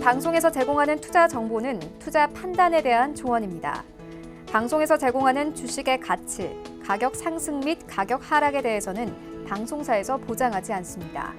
방송에서 제공하는 투자 정보는 투자 판단에 대한 조언입니다. 방송에서 제공하는 주식의 가치, 가격 상승 및 가격 하락에 대해서는 방송사에서 보장하지 않습니다.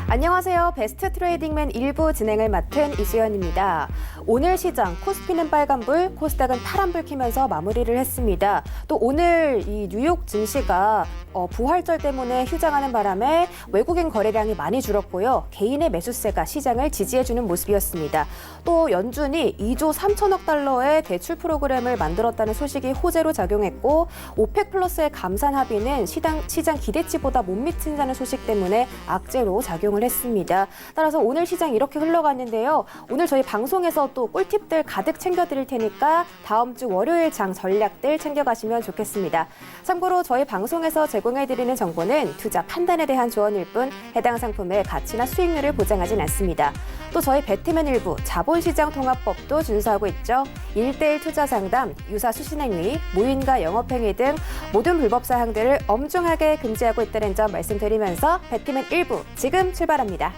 안녕하세요. 베스트 트레이딩맨 1부 진행을 맡은 이수연입니다. 오늘 시장 코스피는 빨간불, 코스닥은 파란불 켜면서 마무리를 했습니다. 또 오늘 이 뉴욕 증시가 부활절 때문에 휴장하는 바람에 외국인 거래량이 많이 줄었고요. 개인의 매수세가 시장을 지지해주는 모습이었습니다. 또 연준이 2조 3천억 달러의 대출 프로그램을 만들었다는 소식이 호재로 작용했고 오펙 플러스의 감산 합의는 시장 기대치보다 못 미친다는 소식 때문에 악재로 작용을 했습니다. 따라서 오늘 시장 이렇게 흘러갔는데요. 오늘 저희 방송에서 또 꿀팁들 가득 챙겨드릴 테니까 다음 주 월요일 장 전략들 챙겨가시면 좋겠습니다. 참고로 저희 방송에서 제공해드리는 정보는 투자 판단에 대한 조언일 뿐 해당 상품의 가치나 수익률을 보장하진 않습니다. 또 저희 배트맨 일부 자본시장 통합법도 준수하고 있죠. 1:1 투자 상담, 유사 수신행위, 무인가 영업행위 등 모든 불법 사항들을 엄중하게 금지하고 있다는 점 말씀드리면서 배트맨 일부 지금 출발합니다.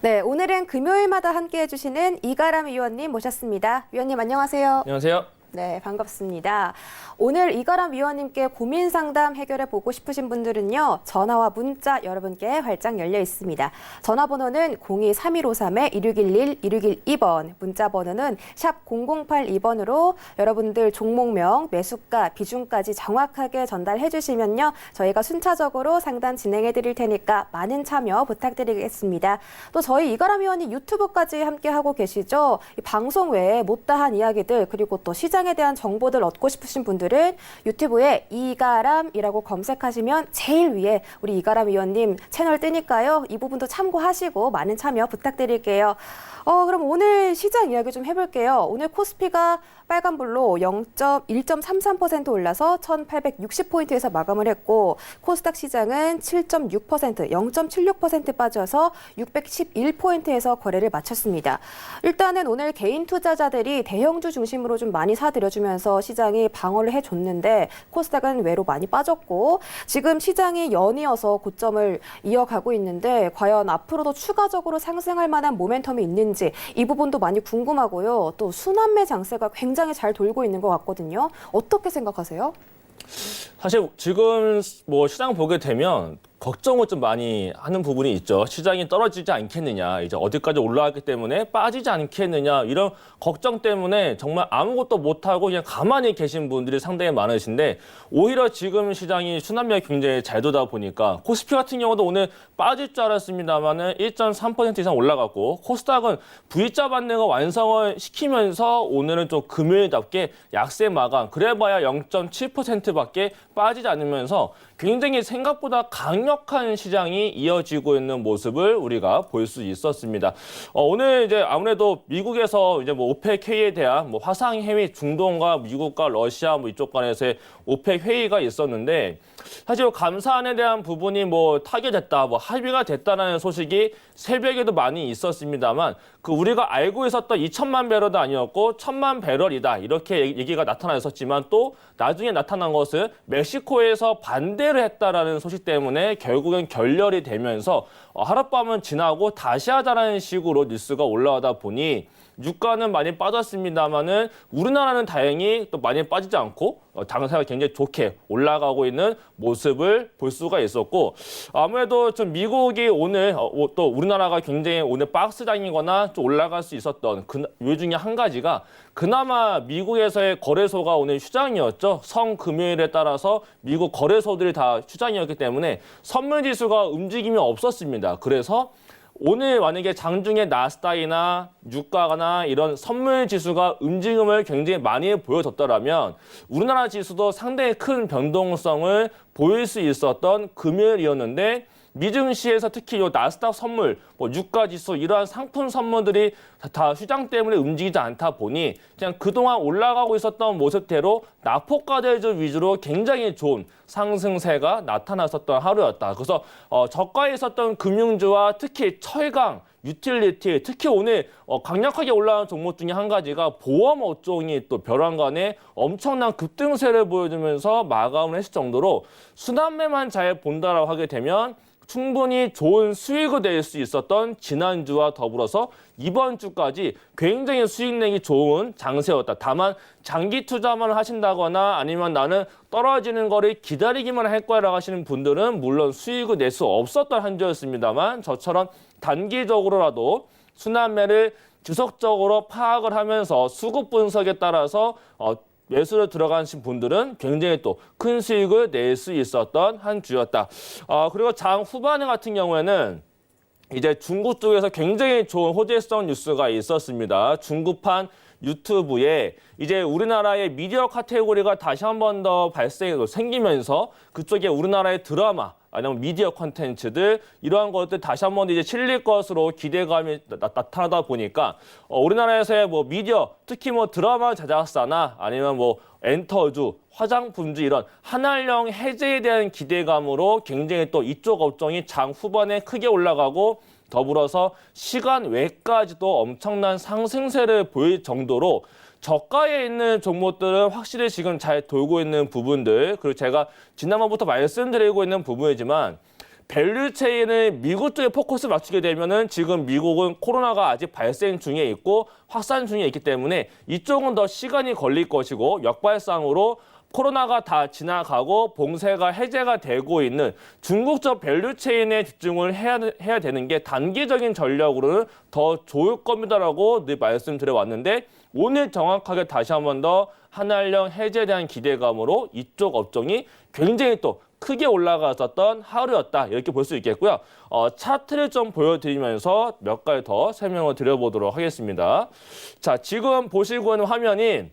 네, 오늘은 금요일마다 함께해 주시는 이가람 위원님 모셨습니다. 위원님 안녕하세요. 안녕하세요. 네, 반갑습니다. 오늘 이가람 위원님께 고민 상담 해결해 보고 싶으신 분들은요. 전화와 문자 여러분께 활짝 열려 있습니다. 전화번호는 02-3153-1611, 1612번, 문자 번호는 샵 0082번으로 여러분들 종목명, 매수가, 비중까지 정확하게 전달해 주시면요. 저희가 순차적으로 상담 진행해 드릴 테니까 많은 참여 부탁드리겠습니다. 또 저희 이가람 위원님 유튜브까지 함께 하고 계시죠. 이 방송 외에 못다한 이야기들 그리고 또 시장에 대한 정보들 얻고 싶으신 분들은 유튜브에 이가람이라고 검색하시면 제일 위에 우리 이가람 위원님 채널 뜨니까요. 이 부분도 참고하시고 많은 참여 부탁드릴게요. 그럼 오늘 시장 이야기 좀 해볼게요. 오늘 코스피가 빨간불로 1.33% 올라서 1860포인트에서 마감을 했고 코스닥 시장은 7.6%, 0.76% 빠져서 611포인트에서 거래를 마쳤습니다. 일단은 오늘 개인 투자자들이 대형주 중심으로 좀 많이 사들여주면서 시장이 방어를 해줬는데 코스닥은 외로 많이 빠졌고 지금 시장이 연이어서 고점을 이어가고 있는데 과연 앞으로도 추가적으로 상승할 만한 모멘텀이 있는지 이 부분도 많이 궁금하고요. 또 순환매 장세가 굉장히 잘 돌고 있는 것 같거든요. 어떻게 생각하세요? 사실 지금 뭐 시장 보게 되면 걱정을 좀 많이 하는 부분이 있죠. 시장이 떨어지지 않겠느냐, 이제 어디까지 올라왔기 때문에 빠지지 않겠느냐 이런 걱정 때문에 정말 아무것도 못하고 그냥 가만히 계신 분들이 상당히 많으신데 오히려 지금 시장이 순환매가 굉장히 잘 돌다 보니까 코스피 같은 경우도 오늘 빠질 줄 알았습니다만은 1.3% 이상 올라갔고 코스닥은 V자 반등을 완성을 시키면서 오늘은 좀 금요일답게 약세 마감, 그래봐야 0.7%밖에 빠지지 않으면서 굉장히 생각보다 강력한 시장이 이어지고 있는 모습을 우리가 볼 수 있었습니다. 오늘 이제 아무래도 미국에서 이제 뭐 오펙 회의에 대한 뭐 화상 회의, 중동과 미국과 러시아 뭐 이쪽 간에서의 오펙 회의가 있었는데 사실 감산에 대한 부분이 뭐 타결됐다, 뭐 합의가 됐다는 소식이 새벽에도 많이 있었습니다만 그 우리가 알고 있었던 2천만 배럴도 아니었고 1,000만 배럴이다 이렇게 얘기가 나타났었지만 또 나중에 나타난 것은 멕시코에서 반대를 했다라는 소식 때문에 결국엔 결렬이 되면서 하룻밤은 지나고 다시 하자라는 식으로 뉴스가 올라오다 보니 유가는 많이 빠졌습니다만은 우리나라는 다행히 또 많이 빠지지 않고 장세가 굉장히 좋게 올라가고 있는 모습을 볼 수가 있었고 아무래도 좀 미국이 오늘 또 우리나라가 굉장히 오늘 박스장이거나 좀 올라갈 수 있었던 그 이유 중에 한 가지가 그나마 미국에서의 거래소가 오늘 휴장이었죠. 성금요일에 따라서 미국 거래소들이 다 휴장이었기 때문에 선물 지수가 움직임이 없었습니다. 그래서 오늘 만약에 장중에 나스닥이나 유가나 이런 선물 지수가 움직임을 굉장히 많이 보여줬더라면 우리나라 지수도 상당히 큰 변동성을 보일 수 있었던 금요일이었는데 미증시에서 특히 요 나스닥 선물, 뭐 유가 지수 이러한 상품 선물들이 다 휴장 때문에 움직이지 않다 보니 그냥 그동안 올라가고 있었던 모습대로 낙폭과대주 위주로 굉장히 좋은 상승세가 나타났었던 하루였다. 그래서 저가에 있었던 금융주와 특히 철강, 유틸리티, 특히 오늘 강력하게 올라온 종목 중에 한 가지가 보험 업종이 또 벼랑간에 엄청난 급등세를 보여주면서 마감을 했을 정도로 순환매만 잘 본다라고 하게 되면 충분히 좋은 수익을 낼 수 있었던 지난주와 더불어서 이번 주까지 굉장히 수익 내기 좋은 장세였다. 다만 장기 투자만 하신다거나 아니면 나는 떨어지는 거를 기다리기만 할 거라고 하시는 분들은 물론 수익을 낼 수 없었던 한 주였습니다만 저처럼 단기적으로라도 순환매를 지속적으로 파악을 하면서 수급 분석에 따라서 매수를 들어가신 분들은 굉장히 또 큰 수익을 낼 수 있었던 한 주였다. 그리고 장 후반에 같은 경우에는 이제 중국 쪽에서 굉장히 좋은 호재성 뉴스가 있었습니다. 중국판 유튜브에 이제 우리나라의 미디어 카테고리가 다시 한 번 더 생기면서 그쪽에 우리나라의 드라마 아니면 미디어 콘텐츠들 이러한 것들 다시 한 번 이제 실릴 것으로 기대감이 나타나다 보니까 우리나라에서의 뭐 미디어 특히 뭐 드라마 제작사나 아니면 뭐 엔터주, 화장품주 이런 한알령 해제에 대한 기대감으로 굉장히 또 이쪽 업종이 장 후반에 크게 올라가고 더불어서 시간 외까지도 엄청난 상승세를 보일 정도로 저가에 있는 종목들은 확실히 지금 잘 돌고 있는 부분들 그리고 제가 지난번부터 말씀드리고 있는 부분이지만 밸류체인을 미국 쪽에 포커스 맞추게 되면은 지금 미국은 코로나가 아직 발생 중에 있고 확산 중에 있기 때문에 이쪽은 더 시간이 걸릴 것이고 역발상으로 코로나가 다 지나가고 봉쇄가 해제가 되고 있는 중국적 밸류체인에 집중을 해야 되는 게 단기적인 전략으로는 더 좋을 겁니다라고 늘 말씀드려왔는데 오늘 정확하게 다시 한 번 더 한알령 해제에 대한 기대감으로 이쪽 업종이 굉장히 또 크게 올라갔었던 하루였다. 이렇게 볼 수 있겠고요. 차트를 좀 보여드리면서 몇 가지 더 설명을 드려보도록 하겠습니다. 자, 지금 보시고 있는 화면이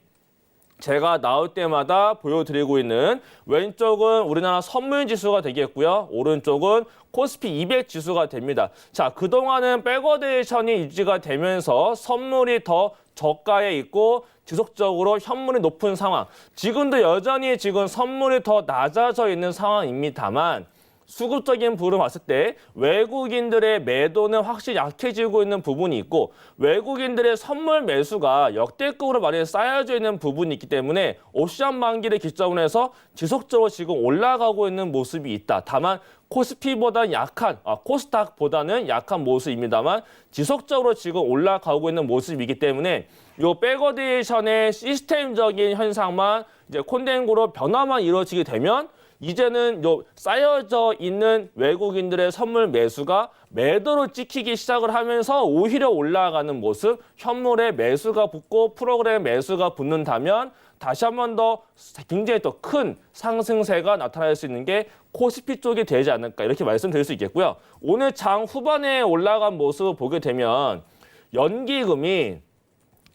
제가 나올 때마다 보여드리고 있는 왼쪽은 우리나라 선물 지수가 되겠고요. 오른쪽은 코스피 200 지수가 됩니다. 자, 그동안은 백워데이션이 유지가 되면서 선물이 더 저가에 있고 지속적으로 현물이 높은 상황. 지금도 여전히 지금 선물이 더 낮아져 있는 상황입니다만 수급적인 부분을 봤을 때 외국인들의 매도는 확실히 약해지고 있는 부분이 있고 외국인들의 선물 매수가 역대급으로 많이 쌓여져 있는 부분이 있기 때문에 옵션 만기를 기점으로 해서 지속적으로 지금 올라가고 있는 모습이 있다. 다만 코스피보다 약한, 코스닥보다는 약한 모습입니다만 지속적으로 지금 올라가고 있는 모습이기 때문에 이 백워데이션의 시스템적인 현상만 이제 콘덴고로 변화만 이루어지게 되면 이제는 요 쌓여져 있는 외국인들의 선물 매수가 매도로 찍히기 시작을 하면서 오히려 올라가는 모습, 현물에 매수가 붙고 프로그램 매수가 붙는다면 다시 한 번 더 굉장히 더 큰 상승세가 나타날 수 있는 게 코스피 쪽이 되지 않을까 이렇게 말씀드릴 수 있겠고요. 오늘 장 후반에 올라간 모습을 보게 되면 연기금이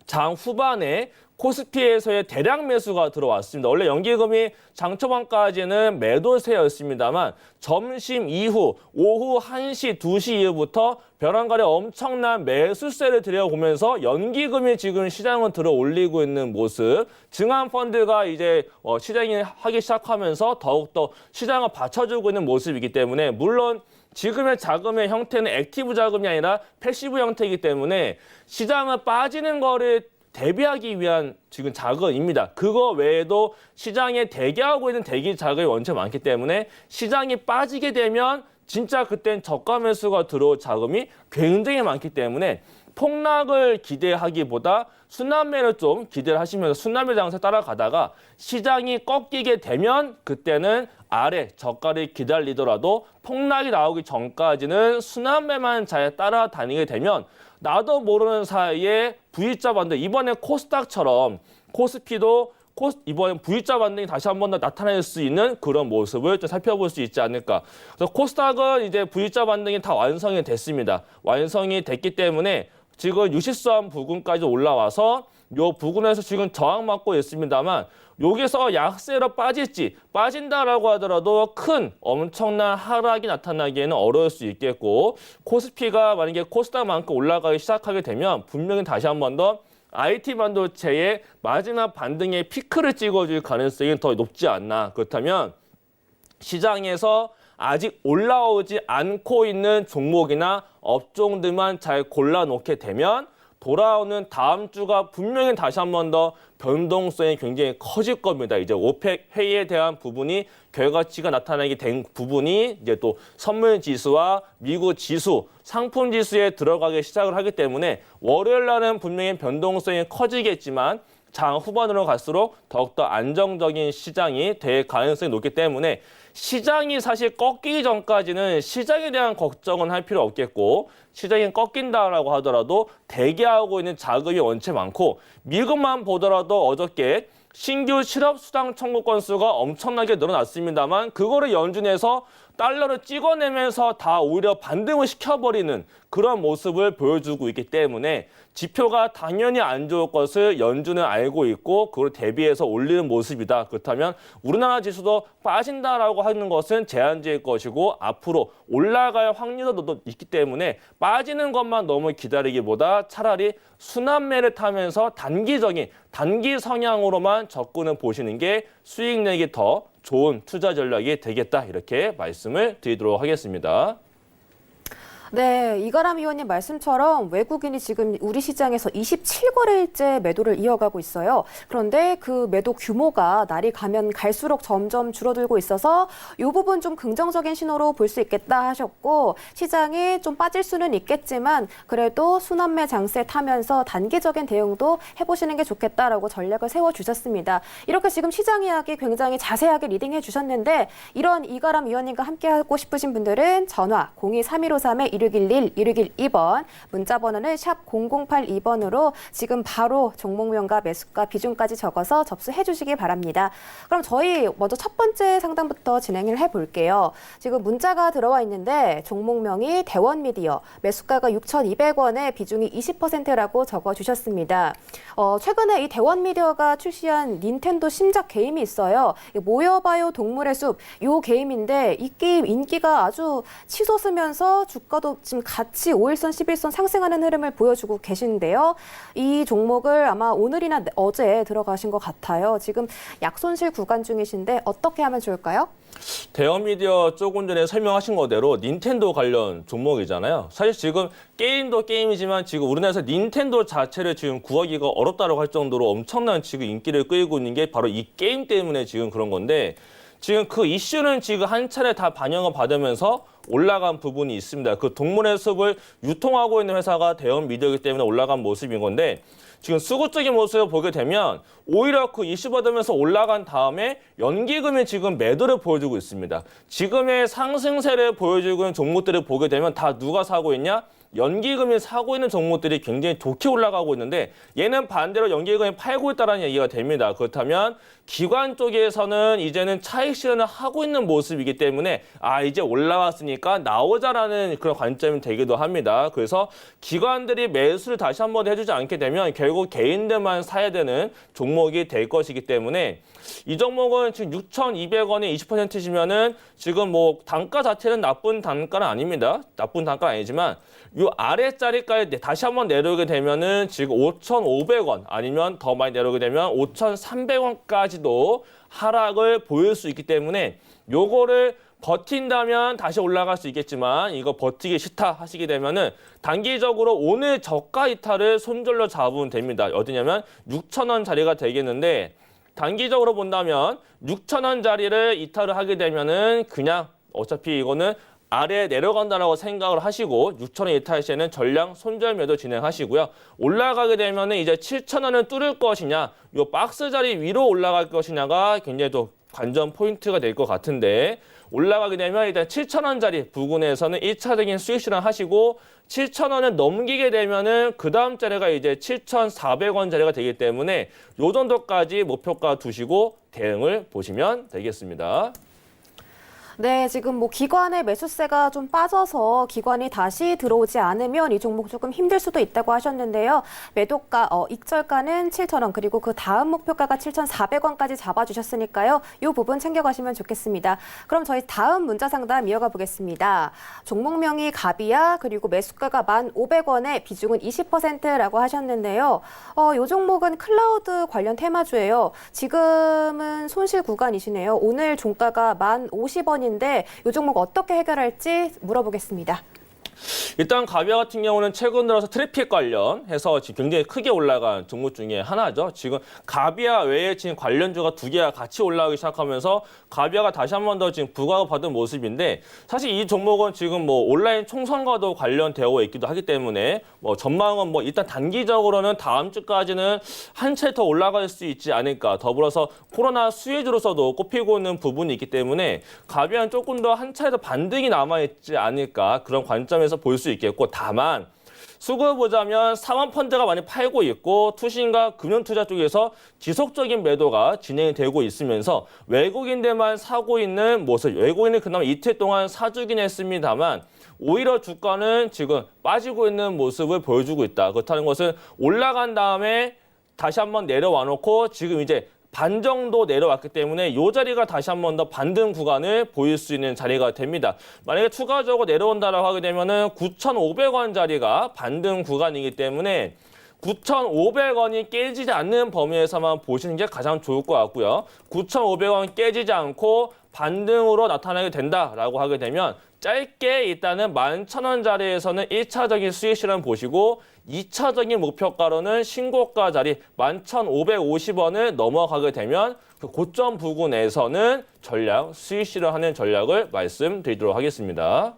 장 후반에 코스피에서의 대량 매수가 들어왔습니다. 원래 연기금이 장 초반까지는 매도세였습니다만 점심 이후 오후 1시, 2시 이후부터 벼랑간에 엄청난 매수세를 들여보면서 연기금이 지금 시장을 들어 올리고 있는 모습, 증환펀드가 이제 시장이 하기 시작하면서 더욱더 시장을 받쳐주고 있는 모습이기 때문에 물론 지금의 자금의 형태는 액티브 자금이 아니라 패시브 형태이기 때문에 시장을 빠지는 거를 대비하기 위한 지금 자금입니다. 그거 외에도 시장에 대기하고 있는 대기 자금이 원체 많기 때문에 시장이 빠지게 되면 진짜 그땐 저가 매수가 들어올 자금이 굉장히 많기 때문에 폭락을 기대하기보다 순환매를 좀 기대를 하시면서 순환매 장세 따라가다가 시장이 꺾이게 되면 그때는 아래 저가를 기다리더라도 폭락이 나오기 전까지는 순환매만 잘 따라다니게 되면 나도 모르는 사이에 V자 반등, 이번에 코스닥처럼 코스피도 이번엔 V자 반등이 다시 한 번 더 나타날 수 있는 그런 모습을 좀 살펴볼 수 있지 않을까. 그래서 코스닥은 이제 V자 반등이 다 완성이 됐습니다. 완성이 됐기 때문에 지금 유시선 부근까지 올라와서 요 부근에서 지금 저항받고 있습니다만 여기서 약세로 빠진다라고 하더라도 큰 엄청난 하락이 나타나기에는 어려울 수 있겠고 코스피가 만약에 코스닥만큼 올라가기 시작하게 되면 분명히 다시 한 번 더 IT 반도체의 마지막 반등의 피크를 찍어줄 가능성이 더 높지 않나. 그렇다면 시장에서 아직 올라오지 않고 있는 종목이나 업종들만 잘 골라놓게 되면 돌아오는 다음 주가 분명히 다시 한 번 더 변동성이 굉장히 커질 겁니다. 이제 오펙 회의에 대한 부분이 결과치가 나타나게 된 부분이 이제 또 선물 지수와 미국 지수, 상품 지수에 들어가기 시작을 하기 때문에 월요일 날은 분명히 변동성이 커지겠지만 장 후반으로 갈수록 더욱더 안정적인 시장이 될 가능성이 높기 때문에 시장이 사실 꺾이기 전까지는 시장에 대한 걱정은 할 필요 없겠고 시장이 꺾인다라고 하더라도 대기하고 있는 자금이 원체 많고 미국만 보더라도 어저께 신규 실업수당 청구 건수가 엄청나게 늘어났습니다만 그거를 연준해서 달러를 찍어내면서 다 오히려 반등을 시켜버리는 그런 모습을 보여주고 있기 때문에 지표가 당연히 안 좋을 것을 연준은 알고 있고 그걸 대비해서 올리는 모습이다. 그렇다면 우리나라 지수도 빠진다라고 하는 것은 제한적일 것이고 앞으로 올라갈 확률도 있기 때문에 빠지는 것만 너무 기다리기보다 차라리 순환매를 타면서 단기적인 단기 성향으로만 접근을 보시는 게 수익 내기 더 좋은 투자 전략이 되겠다. 이렇게 말씀을 드리도록 하겠습니다. 네, 이가람 위원님 말씀처럼 외국인이 지금 우리 시장에서 27거래일째 매도를 이어가고 있어요. 그런데 그 매도 규모가 날이 가면 갈수록 점점 줄어들고 있어서 이 부분 좀 긍정적인 신호로 볼 수 있겠다 하셨고 시장이 좀 빠질 수는 있겠지만 그래도 순환매 장세 타면서 단기적인 대응도 해보시는 게 좋겠다라고 전략을 세워주셨습니다. 이렇게 지금 시장 이야기 굉장히 자세하게 리딩해 주셨는데 이런 이가람 위원님과 함께하고 싶으신 분들은 전화 02-3153-1611, 1612번, 문자 번호는 샵 0082번으로 지금 바로 종목명과 매수가 비중까지 적어서 접수해 주시기 바랍니다. 그럼 저희 먼저 첫 번째 상담부터 진행을 해볼게요. 지금 문자가 들어와 있는데 종목명이 대원미디어, 매수가가 6,200원에 비중이 20%라고 적어주셨습니다. 최근에 이 대원미디어가 출시한 닌텐도 신작 게임이 있어요. 모여봐요 동물의 숲, 이 게임인데 이 게임 인기가 아주 치솟으면서 주가도 지금 같이 5일선, 11선 상승하는 흐름을 보여주고 계신데요. 이 종목을 아마 오늘이나 어제 들어가신 것 같아요. 지금 약손실 구간 중이신데 어떻게 하면 좋을까요? 대형미디어 조금 전에 설명하신 거대로 닌텐도 관련 종목이잖아요. 사실 지금 게임도 게임이지만 지금 우리나라에서 닌텐도 자체를 지금 구하기가 어렵다고 할 정도로 엄청난 지금 인기를 끌고 있는 게 바로 이 게임 때문에 지금 그런 건데 지금 그 이슈는 지금 한 차례 다 반영을 받으면서 올라간 부분이 있습니다. 그 동물의 숲을 유통하고 있는 회사가 대형 미디어이기 때문에 올라간 모습인 건데 지금 수급적인 모습을 보게 되면 오히려 그 이슈 받으면서 올라간 다음에 연기금이 지금 매도를 보여주고 있습니다. 지금의 상승세를 보여주고 있는 종목들을 보게 되면 다 누가 사고 있냐? 연기금이 사고 있는 종목들이 굉장히 좋게 올라가고 있는데 얘는 반대로 연기금이 팔고 있다는 얘기가 됩니다. 그렇다면 기관 쪽에서는 이제는 차익 실현을 하고 있는 모습이기 때문에 이제 올라왔으니까 나오자라는 그런 관점이 되기도 합니다. 그래서 기관들이 매수를 다시 한번 해주지 않게 되면 결국 개인들만 사야 되는 종목이 될 것이기 때문에 이 종목은 지금 6,200원에 20%시면은 지금 뭐 단가 자체는 나쁜 단가는 아닙니다. 나쁜 단가는 아니지만 이 아래자리까지 다시 한번 내려오게 되면은 지금 5,500원 아니면 더 많이 내려오게 되면 5,300원까지도 하락을 보일 수 있기 때문에 요거를 버틴다면 다시 올라갈 수 있겠지만 이거 버티기 싫다 하시게 되면은 단기적으로 오늘 저가 이탈을 손절로 잡으면 됩니다. 어디냐면 6,000원 자리가 되겠는데 단기적으로 본다면 6,000원 자리를 이탈을 하게 되면은 그냥 어차피 이거는 아래에 내려간다라고 생각을 하시고 6,000원 이탈 시에는 전량 손절 매도 진행하시고요. 올라가게 되면은 이제 7,000원을 뚫을 것이냐, 이 박스 자리 위로 올라갈 것이냐가 굉장히 또 관전 포인트가 될 것 같은데 올라가게 되면 일단 7,000원 자리 부근에서는 1차적인 수익 실현하시고 7,000원을 넘기게 되면은 그 다음 자리가 이제 7,400원 자리가 되기 때문에 요 정도까지 목표가 두시고 대응을 보시면 되겠습니다. 네, 지금 뭐 기관의 매수세가 좀 빠져서 기관이 다시 들어오지 않으면 이 종목 조금 힘들 수도 있다고 하셨는데요. 매도가, 익절가는 7,000원, 그리고 그 다음 목표가가 7,400원까지 잡아주셨으니까요. 이 부분 챙겨가시면 좋겠습니다. 그럼 저희 다음 문자 상담 이어가 보겠습니다. 종목명이 가비아, 그리고 매수가가 1,500원에 비중은 20%라고 하셨는데요. 이 종목은 클라우드 관련 테마주예요. 지금은 손실 구간이시네요. 오늘 종가가 1,050원인데 이 종목 어떻게 해결할지 물어보겠습니다. 일단 가비아 같은 경우는 최근 들어서 트래픽 관련해서 지금 굉장히 크게 올라간 종목 중에 하나죠. 지금 가비아 외에 지금 관련주가 두 개가 같이 올라가기 시작하면서 가비아가 다시 한 번 더 지금 부각을 받은 모습인데 사실 이 종목은 지금 뭐 온라인 총선과도 관련되어 있기도 하기 때문에 뭐 전망은 뭐 일단 단기적으로는 다음 주까지는 한 채 더 올라갈 수 있지 않을까. 더불어서 코로나 수혜주로서도 꼽히고 있는 부분이 있기 때문에 가비아는 조금 더 한 차례 더 반등이 남아있지 않을까. 그런 관점에서 볼 수 있겠고 다만 수급을 보자면 사모펀드가 많이 팔고 있고 투신과 금융투자 쪽에서 지속적인 매도가 진행이 되고 있으면서 외국인들만 사고 있는 모습, 외국인은 그나마 이틀 동안 사주긴 했습니다만 오히려 주가는 지금 빠지고 있는 모습을 보여주고 있다. 그렇다는 것은 올라간 다음에 다시 한번 내려와 놓고 지금 이제 반 정도 내려왔기 때문에 이 자리가 다시 한 번 더 반등 구간을 보일 수 있는 자리가 됩니다. 만약에 추가적으로 내려온다라고 하게 되면은 9,500원 자리가 반등 구간이기 때문에 9,500원이 깨지지 않는 범위에서만 보시는 게 가장 좋을 것 같고요. 9,500원 깨지지 않고 반등으로 나타나게 된다라고 하게 되면 짧게 일단은 11,000원 자리에서는 1차적인 수익 실현 보시고 2차적인 목표가로는 신고가 자리 11,550원을 넘어가게 되면 그 고점 부근에서는 수익 실현하는 전략을 말씀드리도록 하겠습니다.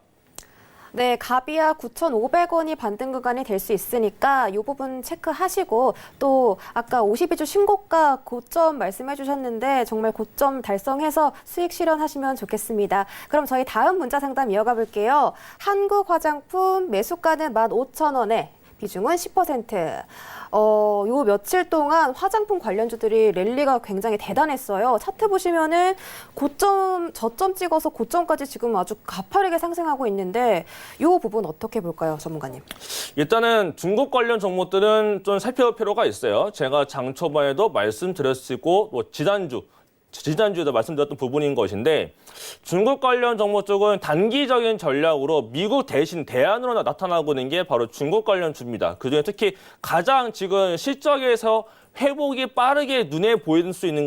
네, 가비아 9,500원이 반등 구간이 될 수 있으니까 이 부분 체크하시고 또 아까 52주 신고가 고점 말씀해 주셨는데 정말 고점 달성해서 수익 실현하시면 좋겠습니다. 그럼 저희 다음 문자 상담 이어가 볼게요. 한국 화장품 매수가는 15,000원에 비중은 10%. 요 며칠 동안 화장품 관련주들이 랠리가 굉장히 대단했어요. 차트 보시면은 저점 찍어서 고점까지 지금 아주 가파르게 상승하고 있는데 이 부분 어떻게 볼까요, 전문가님? 일단은 중국 관련 종목들은 좀 살펴볼 필요가 있어요. 제가 장 초반에도 말씀드렸고 지난주에도 말씀드렸던 부분인 것인데 중국 관련 종목 쪽은 단기적인 전략으로 미국 대신 대안으로 나타나고 있는 게 바로 중국 관련 주입니다. 그중에 특히 가장 지금 실적에서 회복이 빠르게 눈에 보일 수 있는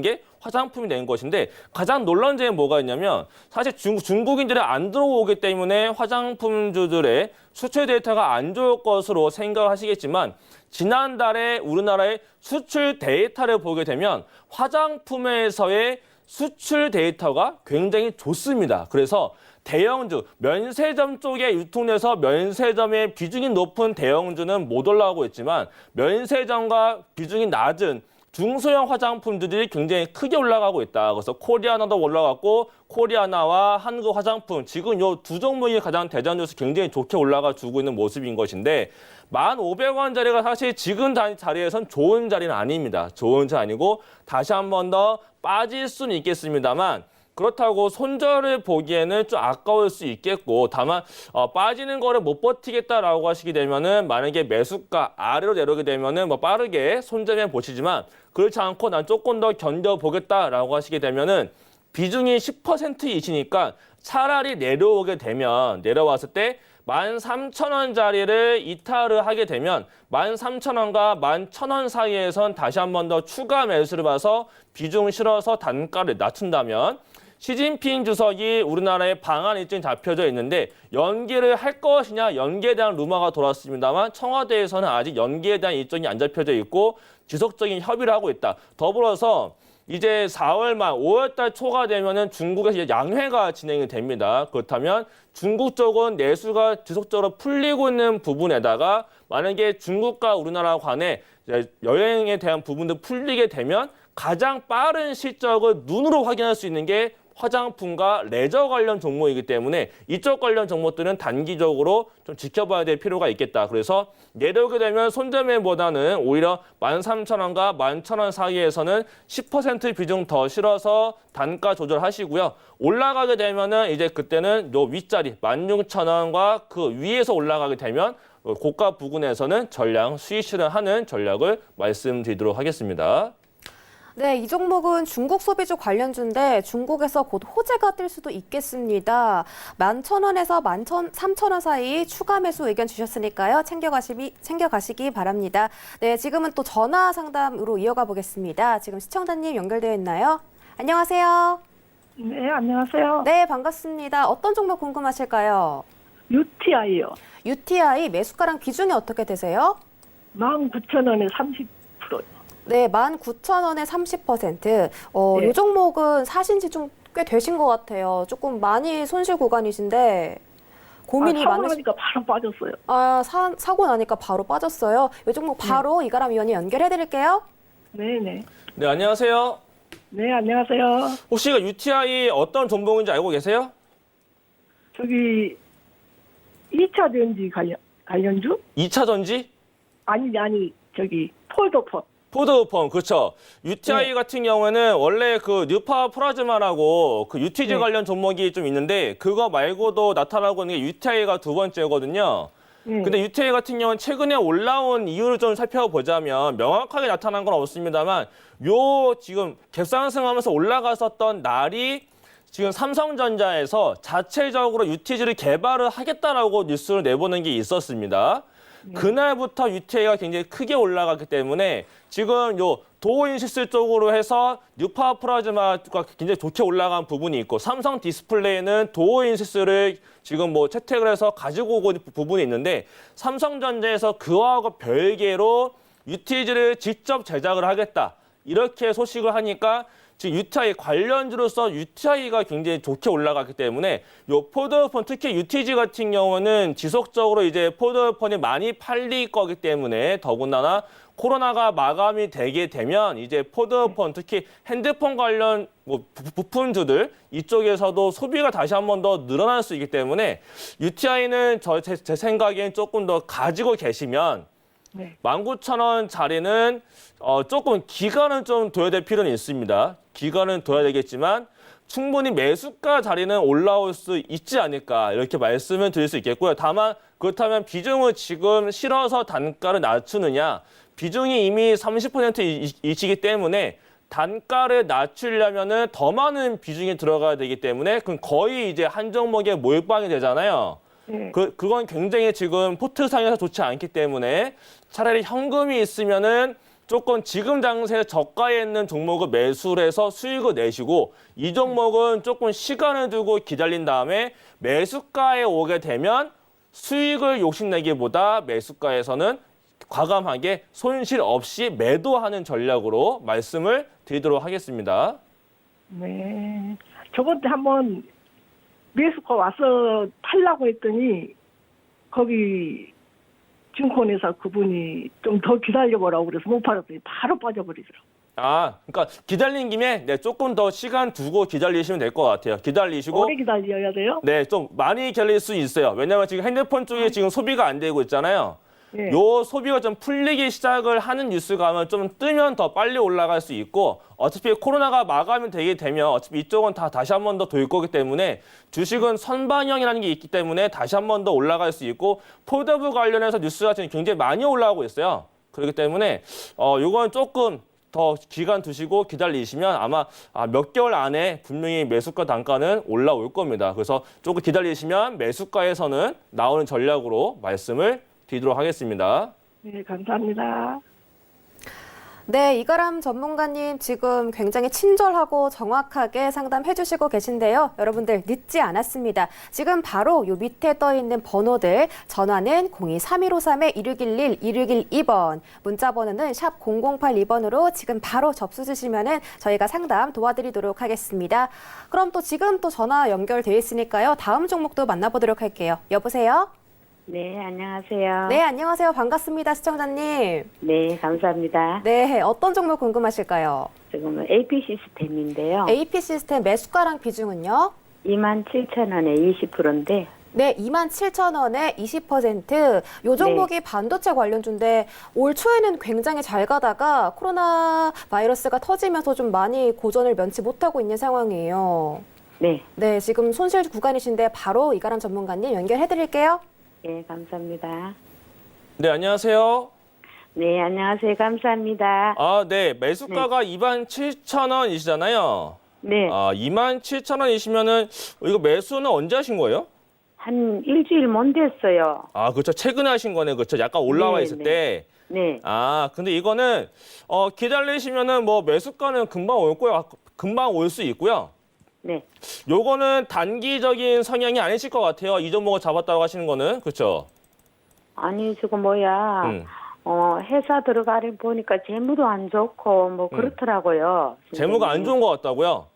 게 화장품이 된 것인데 가장 놀라운 점이 뭐가 있냐면 사실 중국인들이 안 들어오기 때문에 화장품주들의 수출 데이터가 안 좋을 것으로 생각하시겠지만 지난달에 우리나라의 수출 데이터를 보게 되면 화장품에서의 수출 데이터가 굉장히 좋습니다. 그래서 대형주, 면세점 쪽에 유통돼서 면세점의 비중이 높은 대형주는 못 올라오고 있지만 면세점과 비중이 낮은 중소형 화장품들이 굉장히 크게 올라가고 있다. 그래서 코리아나도 올라갔고 코리아나와 한국 화장품 지금 이 두 종목이 가장 대장주에서 굉장히 좋게 올라가 주고 있는 모습인 것인데 1,500원 자리가 사실 지금 자리에선 좋은 자리는 아닙니다. 좋은 자리 아니고 다시 한 번 더 빠질 수는 있겠습니다만 그렇다고 손절을 보기에는 좀 아까울 수 있겠고 다만 빠지는 거를 못 버티겠다라고 하시게 되면은 만약에 매수가 아래로 내려오게 되면은 뭐 빠르게 손절해 보시지만 그렇지 않고 난 조금 더 견뎌보겠다라고 하시게 되면은 비중이 10%이시니까 차라리 내려왔을 때 13,000원 자리를 이탈을 하게 되면 13,000원과 11,000원 사이에선 다시 한 번 더 추가 매수를 봐서 비중 실어서 단가를 낮춘다면 시진핑 주석이 우리나라에 방한 일정이 잡혀져 있는데 연기를 할 것이냐 연기에 대한 루머가 돌았습니다만 청와대에서는 아직 연기에 대한 일정이 안 잡혀져 있고 지속적인 협의를 하고 있다. 더불어서 이제 4월 말 5월 달 초가 되면은 중국에서 양회가 진행이 됩니다. 그렇다면 중국 쪽은 내수가 지속적으로 풀리고 있는 부분에다가 만약에 중국과 우리나라 간에 여행에 대한 부분도 풀리게 되면 가장 빠른 실적을 눈으로 확인할 수 있는 게 화장품과 레저 관련 종목이기 때문에 이쪽 관련 종목들은 단기적으로 좀 지켜봐야 될 필요가 있겠다. 그래서 내려오게 되면 손절매보다는 오히려 13,000원과 11,000원 사이에서는 10% 비중 더 실어서 단가 조절하시고요. 올라가게 되면은 이제 그때는 요 윗자리 16,000원과 그 위에서 올라가게 되면 고가 부근에서는 전량 수익 실현하는 전략을 말씀드리도록 하겠습니다. 네, 이 종목은 중국 소비주 관련주인데 중국에서 곧 호재가 뜰 수도 있겠습니다. 11,000원에서 13,000원 사이 추가 매수 의견 주셨으니까요. 챙겨가시기 바랍니다. 네, 지금은 또 전화 상담으로 이어가 보겠습니다. 지금 시청자님 연결되어 있나요? 안녕하세요. 네, 안녕하세요. 네, 반갑습니다. 어떤 종목 궁금하실까요? UTI요. UTI 매수가랑 기준이 어떻게 되세요? 19,000원에 30%요. 네, 19,000원에 30%. 네. 이 종목은 사신 지 좀 꽤 되신 것 같아요. 조금 많이 손실 구간이신데 고민이 사고 많으시... 나니까 바로 빠졌어요. 사고 나니까 바로 빠졌어요. 이 종목 바로 이가람 위원님 연결해드릴게요. 네네. 네, 안녕하세요. 네, 안녕하세요. 혹시 UTI 어떤 종목인지 알고 계세요? 저기 2차 전지 관련주? 2차 전지? 아니, 저기 폴더폰. 포드폰, 그렇죠. UTI 네. 같은 경우에는 원래 그 뉴파 프라즈마라고 그 UTG 네. 관련 종목이 좀 있는데 그거 말고도 나타나고 있는 게 UTI가 두 번째거든요. 네. 근데 UTI 같은 경우는 최근에 올라온 이유를 좀 살펴보자면 명확하게 나타난 건 없습니다만 요 지금 갭상승하면서 올라갔었던 날이 지금 삼성전자에서 자체적으로 UTG를 개발을 하겠다라고 뉴스를 내보낸 게 있었습니다. 그날부터 UTI가 굉장히 크게 올라갔기 때문에 지금 요 도어인시스 쪽으로 해서 뉴파 프라즈마가 굉장히 좋게 올라간 부분이 있고 삼성 디스플레이는 도어인시스를 지금 뭐 채택을 해서 가지고 오고 있는 부분이 있는데 삼성전자에서 그와하고 별개로 UTG를 직접 제작을 하겠다. 이렇게 소식을 하니까 지금 UTI 관련주로서 UTI가 굉장히 좋게 올라갔기 때문에 요 포드폰 특히 UTG 같은 경우는 지속적으로 이제 포드폰이 많이 팔릴 거기 때문에 더군다나 코로나가 마감이 되게 되면 이제 포드폰 특히 핸드폰 관련 뭐 부품주들 이쪽에서도 소비가 다시 한 번 더 늘어날 수 있기 때문에 UTI는 제 생각엔 조금 더 가지고 계시면 네. 19,000원 자리는 조금 기간은 좀 둬야 될 필요는 있습니다. 기간은 둬야 되겠지만 충분히 매수가 자리는 올라올 수 있지 않을까 이렇게 말씀을 드릴 수 있겠고요. 다만 그렇다면 비중을 지금 실어서 단가를 낮추느냐 비중이 이미 30%이시기 때문에 단가를 낮추려면은 더 많은 비중이 들어가야 되기 때문에 그건 거의 이제 한 종목의 몰빵이 되잖아요. 네. 그건 굉장히 지금 포트상에서 좋지 않기 때문에 차라리 현금이 있으면은 조금 지금 당시에 저가에 있는 종목을 매수를 해서 수익을 내시고 이 종목은 조금 시간을 두고 기다린 다음에 매수가에 오게 되면 수익을 욕심내기보다 매수가에서는 과감하게 손실 없이 매도하는 전략으로 말씀을 드리도록 하겠습니다. 네. 저번 때 한번 매수가 와서 팔라고 했더니 거기 증권회사 그분이 좀 더 기다려보라고 그래서 못 팔았더니 바로 빠져버리더라고요. 그러니까 기다린 김에 조금 더 시간 두고 기다리시면 될 것 같아요. 기다리시고 오래 기다려야 돼요? 네, 좀 많이 기다릴 수 있어요. 왜냐하면 지금 핸드폰 쪽에 지금 소비가 안 되고 있잖아요. 네. 요 소비가 좀 풀리기 시작을 하는 뉴스가 하면 좀 뜨면 더 빨리 올라갈 수 있고 어차피 코로나가 마감이 되게 되면 어차피 이쪽은 다 다시 한 번 더 돌 거기 때문에 주식은 선반영이라는 게 있기 때문에 다시 한 번 더 올라갈 수 있고 포드부 관련해서 뉴스가 지금 굉장히 많이 올라오고 있어요. 그렇기 때문에 요건 조금 더 기간 두시고 기다리시면 아마 몇 개월 안에 분명히 매수가 단가는 올라올 겁니다. 그래서 조금 기다리시면 매수가에서는 나오는 전략으로 말씀을 드리도록 하겠습니다. 네, 감사합니다. 네, 이가람 전문가님 지금 굉장히 친절하고 정확하게 상담해 주시고 계신데요. 여러분들 늦지 않았습니다. 지금 바로 요 밑에 떠 있는 번호들 전화는 02-3153-1611, 1612번 문자 번호는 샵 0082번으로 지금 바로 접수 주시면은 저희가 상담 도와드리도록 하겠습니다. 그럼 또 지금 또 전화 연결돼 있으니까요. 다음 종목도 만나보도록 할게요. 여보세요? 네, 안녕하세요. 네, 안녕하세요. 반갑습니다, 시청자님. 네, 감사합니다. 네, 어떤 종목 궁금하실까요? 지금은 AP 시스템인데요. AP 시스템 매수가랑 비중은요? 27,000원에 20%인데, 네, 27,000원에 20%. 요 종목이 반도체 관련주인데 올 초에는 굉장히 잘 가다가 코로나 바이러스가 터지면서 좀 많이 고전을 면치 못하고 있는 상황이에요. 네, 네, 지금 손실 구간이신데 바로 이가람 전문가님 연결해드릴게요. 네, 감사합니다. 네, 안녕하세요. 네, 안녕하세요. 감사합니다. 아, 네. 매수가가 27,000원이시잖아요. 네, 아, 27,000원이시면은 이거 매수는 언제 하신 거예요? 한 일주일 못 됐어요. 아, 그렇죠. 최근에 하신 거네. 그렇죠. 약간 올라와 네, 있을 네. 때. 네, 아, 근데 이거는 기다리시면은 뭐 매수가는 금방 올 거예요. 금방 올 수 있고요. 네, 요거는 단기적인 성향이 아니실 것 같아요. 이 종목을 잡았다고 하시는 거는. 그렇죠. 아니, 지금 뭐야. 음. 회사 들어가려 보니까 재무도 안 좋고, 뭐, 그렇더라고요. 재무가 안 좋은 것 같다고요?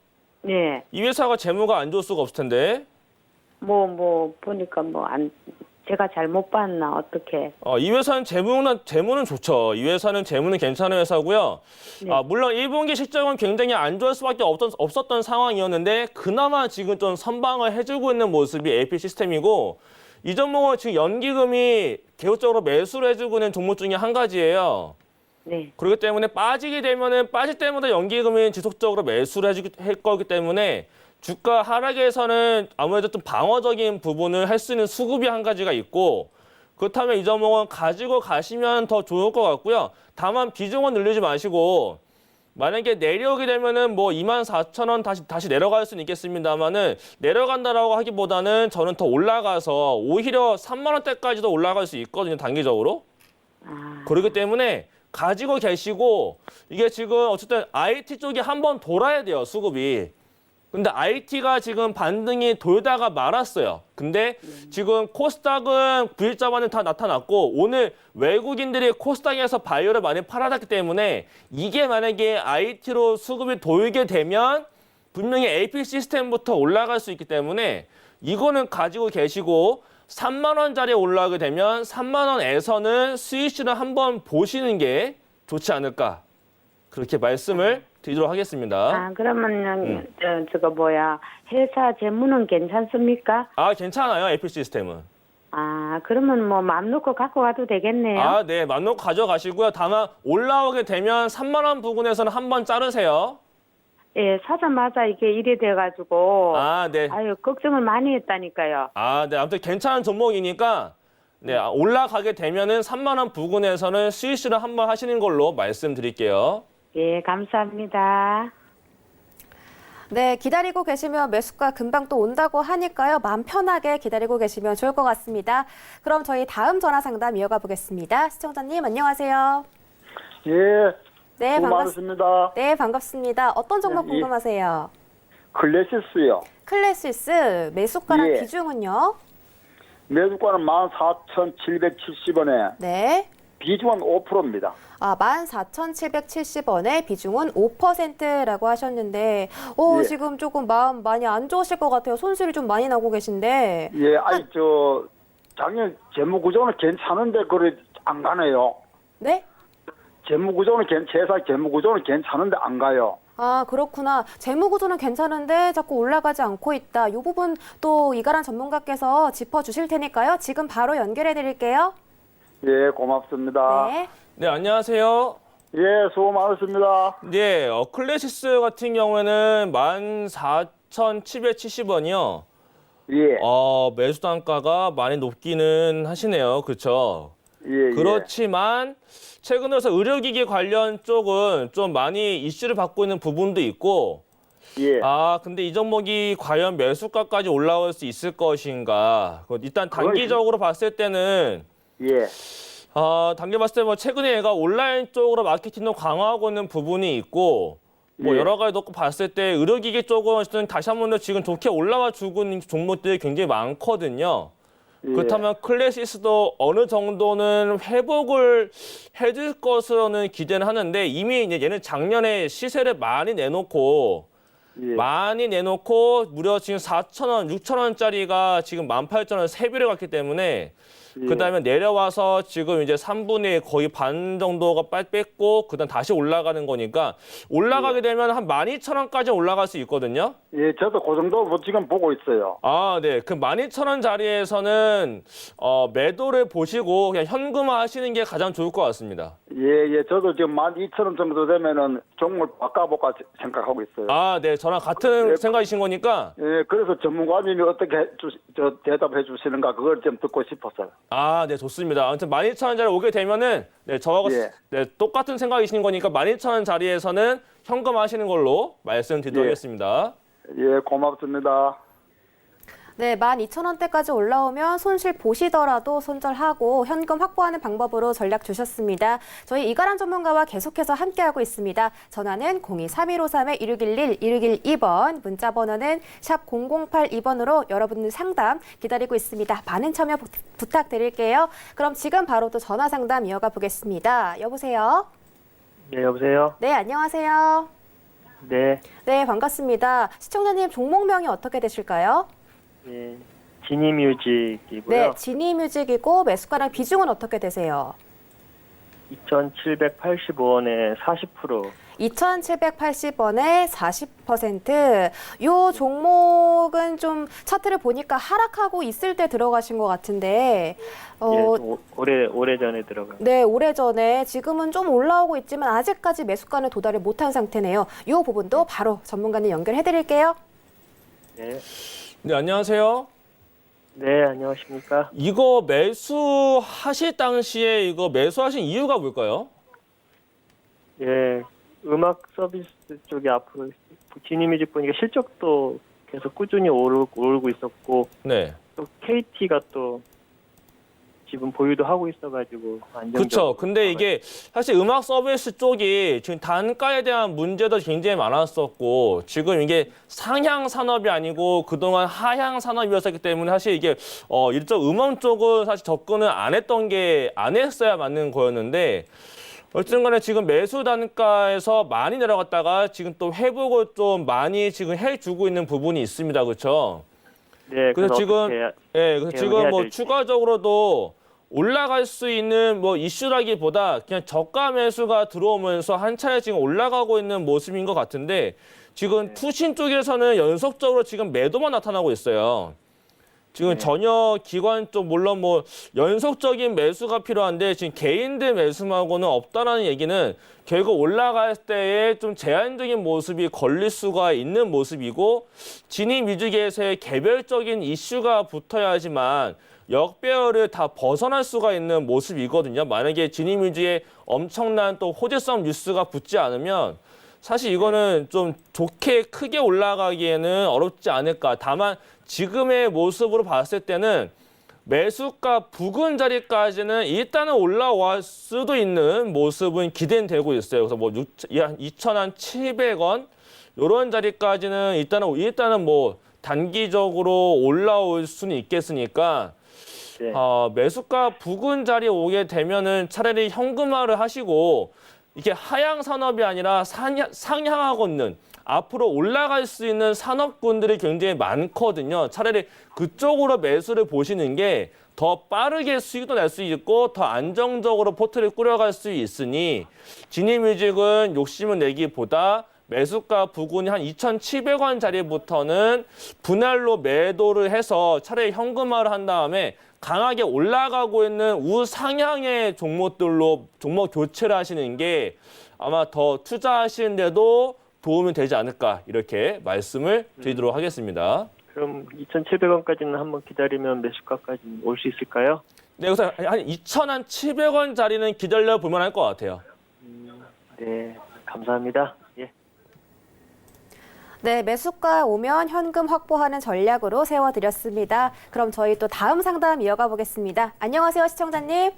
네, 이 회사가 재무가 안 좋을 수가 없을 텐데. 보니까 제가 잘못 봤나, 어떻게. 이 회사는 재무는 좋죠. 이 회사는 재무는 괜찮은 회사고요. 네. 물론 1분기 실적은 굉장히 안 좋을 수밖에 없었던 상황이었는데 그나마 지금 좀 선방을 해주고 있는 모습이 AP 시스템이고 이 종목은 지금 연기금이 계속적으로 매수를 해주고 있는 종목 중에 한 가지예요. 네, 그렇기 때문에 빠지게 되면은 빠질 때마다 연기금이 지속적으로 매수를 할 거기 때문에 주가 하락에서는 아무래도 좀 방어적인 부분을 할 수 있는 수급이 한 가지가 있고 그렇다면 이 종목은 가지고 가시면 더 좋을 것 같고요. 다만 비중은 늘리지 마시고 만약에 내려오게 되면은 뭐 24,000원 다시 내려갈 수는 있겠습니다만은 내려간다라고 하기보다는 저는 더 올라가서 오히려 3만 원대까지도 올라갈 수 있거든요. 단기적으로. 아, 그렇기 때문에 가지고 계시고 이게 지금 어쨌든 IT 쪽이 한번 돌아야 돼요. 수급이. 근데 IT가 지금 반등이 돌다가 말았어요. 근데 지금 코스닥은 9일자만은 다 나타났고 오늘 외국인들이 코스닥에서 바이오를 많이 팔아놨기 때문에 이게 만약에 IT로 수급이 돌게 되면 분명히 AP 시스템부터 올라갈 수 있기 때문에 이거는 가지고 계시고 3만 원짜리 올라가게 되면 3만 원에서는 스위치를 한번 보시는 게 좋지 않을까. 그렇게 말씀을 드리도록 하겠습니다. 그러면, 회사 재무는 괜찮습니까? 아, 괜찮아요. AP 시스템은. 그러면 마음 놓고 갖고 가도 되겠네요. 아, 네. 맘 놓고 가져가시고요. 다만 올라오게 되면 3만 원 부근에서는 한번 자르세요. 예, 사자마자 이게 일이 돼가지고. 아, 네. 아유, 걱정을 많이 했다니까요. 아, 네. 아무튼 괜찮은 종목이니까 네, 올라가게 되면은 3만 원 부근에서는 스위치를 한번 하시는 걸로 말씀드릴게요. 예, 감사합니다. 네, 기다리고 계시면 매수가 금방 또 온다고 하니까요. 마음 편하게 기다리고 계시면 좋을 것 같습니다. 그럼 저희 다음 전화 상담 이어가 보겠습니다. 시청자님 안녕하세요. 예, 네, 수고 많으십니다. 네, 반갑습니다. 어떤 종목 예. 궁금하세요? 클래시스요. 클래시스 매수가랑 예. 비중은요? 매수가는 14,770원에 네. 비중은 5%입니다. 14,770원에 비중은 5%라고 하셨는데, 예. 지금 조금 마음 많이 안 좋으실 것 같아요. 손실이 좀 많이 나고 계신데. 예, 작년 재무구조는 괜찮은데, 그래, 안 가네요. 네? 회사 재무구조는 괜찮은데 안 가요. 아, 그렇구나. 재무구조는 괜찮은데 자꾸 올라가지 않고 있다. 이 부분 또 이가란 전문가께서 짚어주실 테니까요. 지금 바로 연결해 드릴게요. 예, 고맙습니다. 네. 네, 안녕하세요. 예, 수고 많으십니다. 네, 클래시스 같은 경우에는 14,770원이요. 예, 매수 단가가 많이 높기는 하시네요. 그렇죠? 예, 그렇지만 최근 들어서 의료기기 관련 쪽은 좀 많이 이슈를 받고 있는 부분도 있고 예. 근데 이 종목이 과연 매수가까지 올라올 수 있을 것인가. 일단 단기적으로 봤을 때는 예, 단기 봤을 때 뭐 최근에 얘가 온라인 쪽으로 마케팅도 강화하고 있는 부분이 있고 뭐 예. 여러 가지 놓고 봤을 때 의료기기 쪽은 어쨌든 다시 한 번 더 지금 좋게 올라와 주고 있는 종목들이 굉장히 많거든요. 예. 그렇다면 클래시스도 어느 정도는 회복을 해줄 것으로는 기대는 하는데 이미 이제 얘는 작년에 시세를 많이 내놓고 예. 많이 내놓고 무려 지금 4,000원, 6,000원짜리가 지금 18,000원 3배를 갔기 때문에 예. 그다음에 내려와서 지금 이제 3분의 거의 반 정도가 뺐고 그다음 다시 올라가는 거니까 올라가게 되면 한 12,000원까지 올라갈 수 있거든요. 예, 저도 그 정도 뭐 지금 보고 있어요. 아, 네. 그 12,000원 자리에서는 매도를 보시고 그냥 현금화 하시는 게 가장 좋을 것 같습니다. 예, 저도 지금 12,000원 정도 되면은 종목을 바꿔볼까 생각하고 있어요. 아, 네. 저랑 같은 예. 생각이신 거니까. 예, 그래서 전문가님이 어떻게 대답해 주시는가 그걸 좀 듣고 싶었어요. 아, 네, 좋습니다. 아무튼 12,000원짜리 오게 되면은 네, 저하고 예. 네, 똑같은 생각이신 거니까 12,000원 자리에서는 현금 하시는 걸로 말씀드리도록 예. 하겠습니다. 예, 고맙습니다. 네, 12,000원대까지 올라오면 손실 보시더라도 손절하고 현금 확보하는 방법으로 전략 주셨습니다. 저희 이가람 전문가와 계속해서 함께하고 있습니다. 전화는 02-3153-1611, 1612번, 문자 번호는 샵 0082번으로 여러분들 상담 기다리고 있습니다. 많은 참여 부탁드릴게요. 그럼 지금 바로 또 전화 상담 이어가 보겠습니다. 여보세요? 네, 여보세요? 네, 안녕하세요. 네, 네, 반갑습니다. 시청자님 종목명이 어떻게 되실까요? 예, 진임뮤직이고요. 네, 진이뮤직이고 매수가랑 비중은 어떻게 되세요? 2,785원에 40%. 2,780원에 40%. 요 종목은 좀 차트를 보니까 하락하고 있을 때 들어가신 것 같은데, 예, 좀 오래전에 들어간. 네, 오래전에 지금은 좀 올라오고 있지만 아직까지 매수가는 도달을 못한 상태네요. 요 부분도 바로 전문가님 연결해 드릴게요. 네, 네, 안녕하세요. 네, 안녕하십니까? 이거 매수하실 당시에 이거 매수하신 이유가 뭘까요? 예, 음악 서비스 쪽이 앞으로 진임뮤직 보니까 실적도 계속 꾸준히 오르고 있었고, 네. 또 KT가 또 지분 보유도 하고 있어가지고 안정적으로. 그렇죠. 근데 이게 사실 음악 서비스 쪽이 지금 단가에 대한 문제도 굉장히 많았었고 지금 이게 상향 산업이 아니고 그동안 하향 산업이었기 때문에 사실 이게 일정 음원 쪽은 사실 접근을 안 했어야 맞는 거였는데 어쨌든 간에 지금 매수 단가에서 많이 내려갔다가 지금 또 회복을 좀 많이 지금 해주고 있는 부분이 있습니다. 그렇죠? 네, 그래서 지금 어떻게 그래서 지금 대응해야 뭐 될지. 추가적으로도 올라갈 수 있는 뭐 이슈라기보다 그냥 저가 매수가 들어오면서 한 차례 지금 올라가고 있는 모습인 것 같은데 지금 투신 쪽에서는 연속적으로 지금 매도만 나타나고 있어요. 지금 전혀 기관 쪽 물론 뭐 연속적인 매수가 필요한데 지금 개인들 매수하고는 없다라는 얘기는 결국 올라갈 때에 좀 제한적인 모습이 걸릴 수가 있는 모습이고 진입 위주계에서의 개별적인 이슈가 붙어야지만 역배열을 다 벗어날 수가 있는 모습이거든요. 만약에 진입 위주에 엄청난 또 호재성 뉴스가 붙지 않으면 사실 이거는 좀 좋게 크게 올라가기에는 어렵지 않을까. 다만 지금의 모습으로 봤을 때는 매수가 부근 자리까지는 일단은 올라올 수도 있는 모습은 기대되고 있어요. 그래서 뭐 2,700원 이런 자리까지는 일단은 뭐 단기적으로 올라올 수는 있겠으니까 네. 매수가 부근 자리에 오게 되면은 차라리 현금화를 하시고 이게 하향 산업이 아니라 상향하고 있는 앞으로 올라갈 수 있는 산업군들이 굉장히 많거든요. 차라리 그쪽으로 매수를 보시는 게 더 빠르게 수익도 낼 수 있고 더 안정적으로 포트를 꾸려갈 수 있으니 진입뮤직은 욕심을 내기보다 매수가 부근이 한 2,700원 자리부터는 분할로 매도를 해서 차라리 현금화를 한 다음에 강하게 올라가고 있는 우상향의 종목들로 종목 교체를 하시는 게 아마 더 투자하시는데도 도움이 되지 않을까 이렇게 말씀을 드리도록 하겠습니다. 그럼 2,700원까지는 한번 기다리면 매수가까지 올 수 있을까요? 네, 그래서 한 2,700원 자리는 기다려 볼만 할 것 같아요. 네, 감사합니다. 예. 네, 매수가 오면 현금 확보하는 전략으로 세워드렸습니다. 그럼 저희 또 다음 상담 이어가 보겠습니다. 안녕하세요, 시청자님.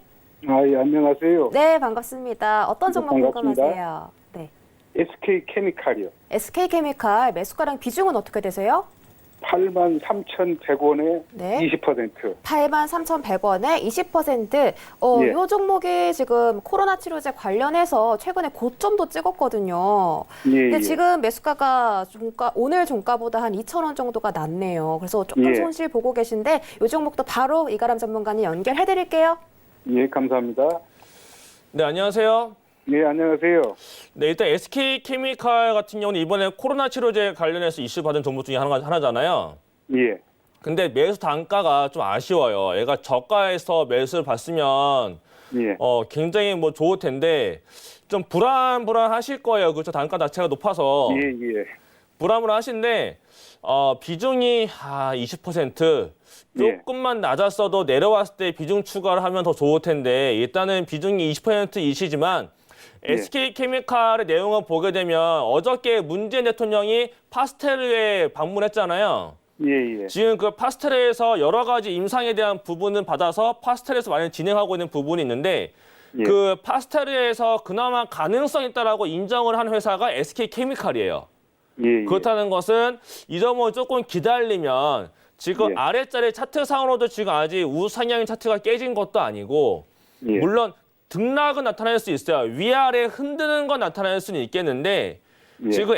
예, 안녕하세요. 네, 반갑습니다. 어떤 종목 반갑습니다. 궁금하세요? 네. SK 케미칼이요. SK케미칼 매수가랑 비중은 어떻게 되세요? 83,100원에 네. 20%. 83,100원에 20%. 예. 요 종목이 지금 코로나 치료제 관련해서 최근에 고점도 찍었거든요. 예, 근데 예. 지금 매수가가 오늘 종가보다 한 2,000원 정도가 낮네요. 그래서 조금 예. 손실 보고 계신데 이 종목도 바로 이가람 전문가님 연결해 드릴게요. 예, 감사합니다. 네, 안녕하세요. 예, 안녕하세요. 네, 일단 SK케미칼 같은 경우는 이번에 코로나 치료제 관련해서 이슈 받은 종목 중에 하나잖아요. 예. 근데 매수 단가가 좀 아쉬워요. 얘가 저가에서 매수를 받으면 예. 굉장히 뭐 좋을 텐데 좀 불안하실 거예요. 그렇죠? 단가 자체가 높아서 예, 예. 불안하신데 비중이 20% 예. 조금만 낮았어도 내려왔을 때 비중 추가를 하면 더 좋을 텐데 일단은 비중이 20%이시지만 SK케미칼의 내용을 보게 되면 어저께 문재인 대통령이 파스텔에 방문했잖아요. 예, 예. 지금 그 파스텔에서 여러 가지 임상에 대한 부분은 받아서 파스텔에서 많이 진행하고 있는 부분이 있는데 예. 그 파스텔에서 그나마 가능성이 있다라고 인정을 한 회사가 SK케미칼이에요. 예, 예. 그렇다는 것은 이 점을 조금 기다리면 지금 예. 아래자리 차트상으로도 지금 아직 우상향 차트가 깨진 것도 아니고 예. 물론 등락은 나타날 수 있어요. 위아래 흔드는 건 나타날 수는 있겠는데 예. 지금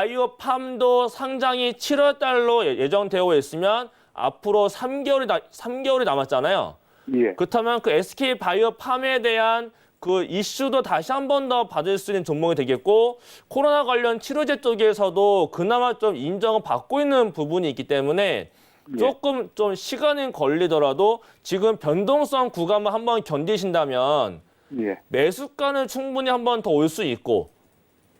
SK바이오팜도 상장이 7월 달로 예정되어 있으면 앞으로 3개월이 남았잖아요. 예. 그렇다면 그 SK바이오팜에 대한 그 이슈도 다시 한 번 더 받을 수 있는 종목이 되겠고 코로나 관련 치료제 쪽에서도 그나마 좀 인정을 받고 있는 부분이 있기 때문에 조금 좀 시간은 걸리더라도 지금 변동성 구간만 한번 견디신다면 예. 매수가는 충분히 한 번 더 올 수 있고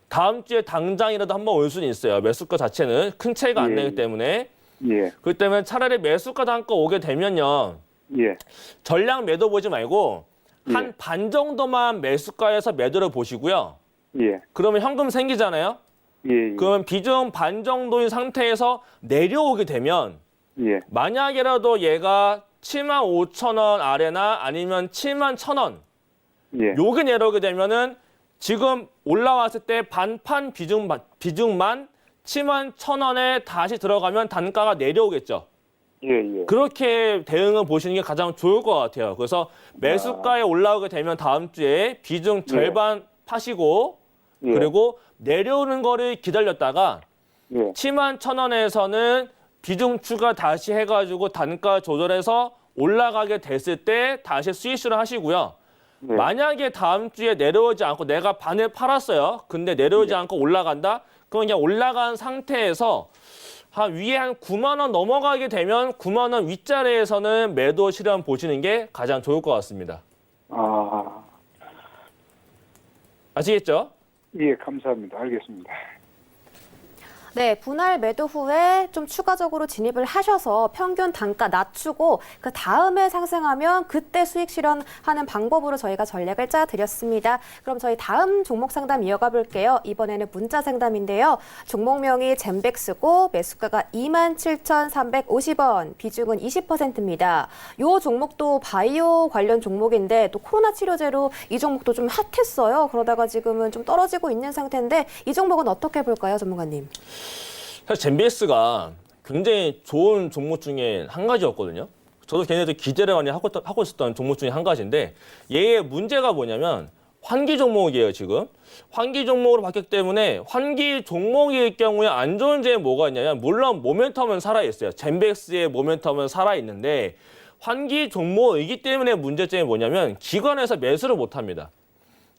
다음 주에 당장이라도 한 번 올 수는 있어요. 매수가 자체는 큰 차이가 안 예. 나기 때문에 예. 그렇기 때문에 차라리 매수가 단가 오게 되면요. 예. 전량 매도 보지 말고 예. 한 반 정도만 매수가에서 매도를 보시고요. 예. 그러면 현금 생기잖아요. 예. 예. 그러면 비중 반 정도인 상태에서 내려오게 되면 예. 만약에라도 얘가 75,000원 아래나 아니면 71,000원 예. 요게 내려오게 되면은 지금 올라왔을 때 반판 비중만 71,000원에 다시 들어가면 단가가 내려오겠죠. 예. 예. 그렇게 대응을 보시는 게 가장 좋을 것 같아요. 그래서 매수가에 올라오게 되면 다음 주에 비중 절반 파시고 예. 그리고 내려오는 거를 기다렸다가 예. 71,000원에서는 비중 추가 다시 해가지고 단가 조절해서 올라가게 됐을 때 다시 스위치를 하시고요. 네. 만약에 다음 주에 내려오지 않고 내가 반을 팔았어요. 근데 내려오지 않고 올라간다? 그럼 그냥 올라간 상태에서 위에 한 9만 원 넘어가게 되면 9만 원 윗자리에서는 매도 실현 보시는 게 가장 좋을 것 같습니다. 아. 아시겠죠? 예, 감사합니다. 알겠습니다. 네, 분할 매도 후에 좀 추가적으로 진입을 하셔서 평균 단가 낮추고 그 다음에 상승하면 그때 수익 실현하는 방법으로 저희가 전략을 짜드렸습니다. 그럼 저희 다음 종목 상담 이어가 볼게요. 이번에는 문자 상담인데요. 종목명이 젠백스고 매수가가 27,350원, 비중은 20%입니다. 이 종목도 바이오 관련 종목인데 또 코로나 치료제로 이 종목도 좀 핫했어요. 그러다가 지금은 좀 떨어지고 있는 상태인데 이 종목은 어떻게 볼까요, 전문가님? 사실 젠비에스가 굉장히 좋은 종목 중에 한 가지였거든요. 저도 걔네들 기대를 많이 하고 있었던 종목 중에 한 가지인데 얘의 문제가 뭐냐면 환기 종목이에요, 지금. 환기 종목으로 바뀌었기 때문에 환기 종목일 경우에 안 좋은 점이 뭐가 있냐면 물론 모멘텀은 살아있어요. 젠비엑스의 모멘텀은 살아있는데 환기 종목이기 때문에 문제점이 뭐냐면 기관에서 매수를 못합니다.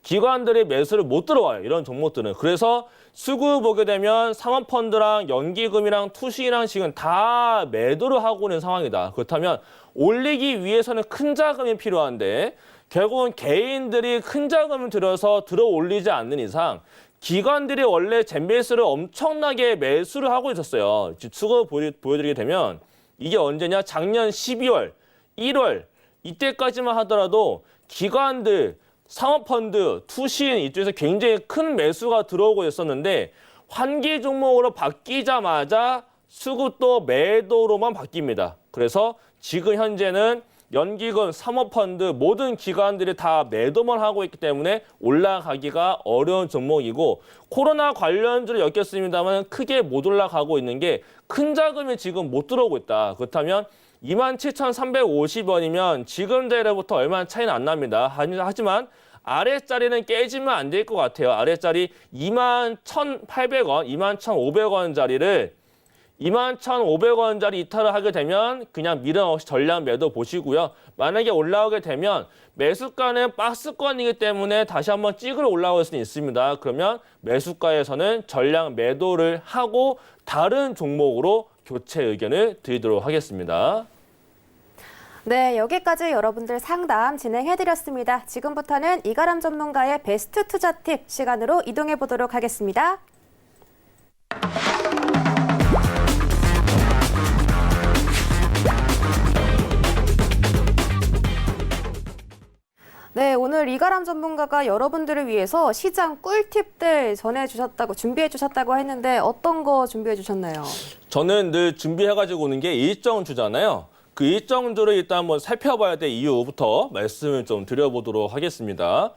기관들이 매수를 못 들어와요. 이런 종목들은. 그래서 수급 보게 되면 사모펀드랑 연기금이랑 투시랑 지금 다 매도를 하고 있는 상황이다. 그렇다면 올리기 위해서는 큰 자금이 필요한데 결국은 개인들이 큰 자금을 들여서 들어 올리지 않는 이상 기관들이 원래 젠베이스를 엄청나게 매수를 하고 있었어요. 수급 보여드리게 되면 이게 언제냐? 작년 12월, 1월 이때까지만 하더라도 기관들 사모펀드, 투신 이쪽에서 굉장히 큰 매수가 들어오고 있었는데 환기 종목으로 바뀌자마자 수급도 매도로만 바뀝니다. 그래서 지금 현재는 연기금, 사모펀드 모든 기관들이 다 매도만 하고 있기 때문에 올라가기가 어려운 종목이고 코로나 관련주를 엮였습니다만 크게 못 올라가고 있는 게 큰 자금이 지금 못 들어오고 있다. 그렇다면 27,350원이면 지금 대로부터 얼마 차이는 안 납니다. 하지만 아랫자리는 깨지면 안 될 것 같아요. 아랫자리 21,800원, 21,500원짜리를 21,500원짜리 이탈을 하게 되면 그냥 미련 없이 전량 매도 보시고요. 만약에 올라오게 되면 매수가는 박스권이기 때문에 다시 한번 찍으러 올라올 수는 있습니다. 그러면 매수가에서는 전량 매도를 하고 다른 종목으로 교체 의견을 드리도록 하겠습니다. 네, 여기까지 여러분들 상담 진행해드렸습니다. 지금부터는 이가람 전문가의 베스트 투자 팁 시간으로 이동해 보도록 하겠습니다. 네, 오늘 이가람 전문가가 여러분들을 위해서 시장 꿀팁들 준비해 주셨다고 했는데 어떤 거 준비해 주셨나요? 저는 늘 준비해가지고 오는 게 일정주잖아요. 그 일정주를 일단 한번 살펴봐야 될 이유부터 말씀을 좀 드려보도록 하겠습니다.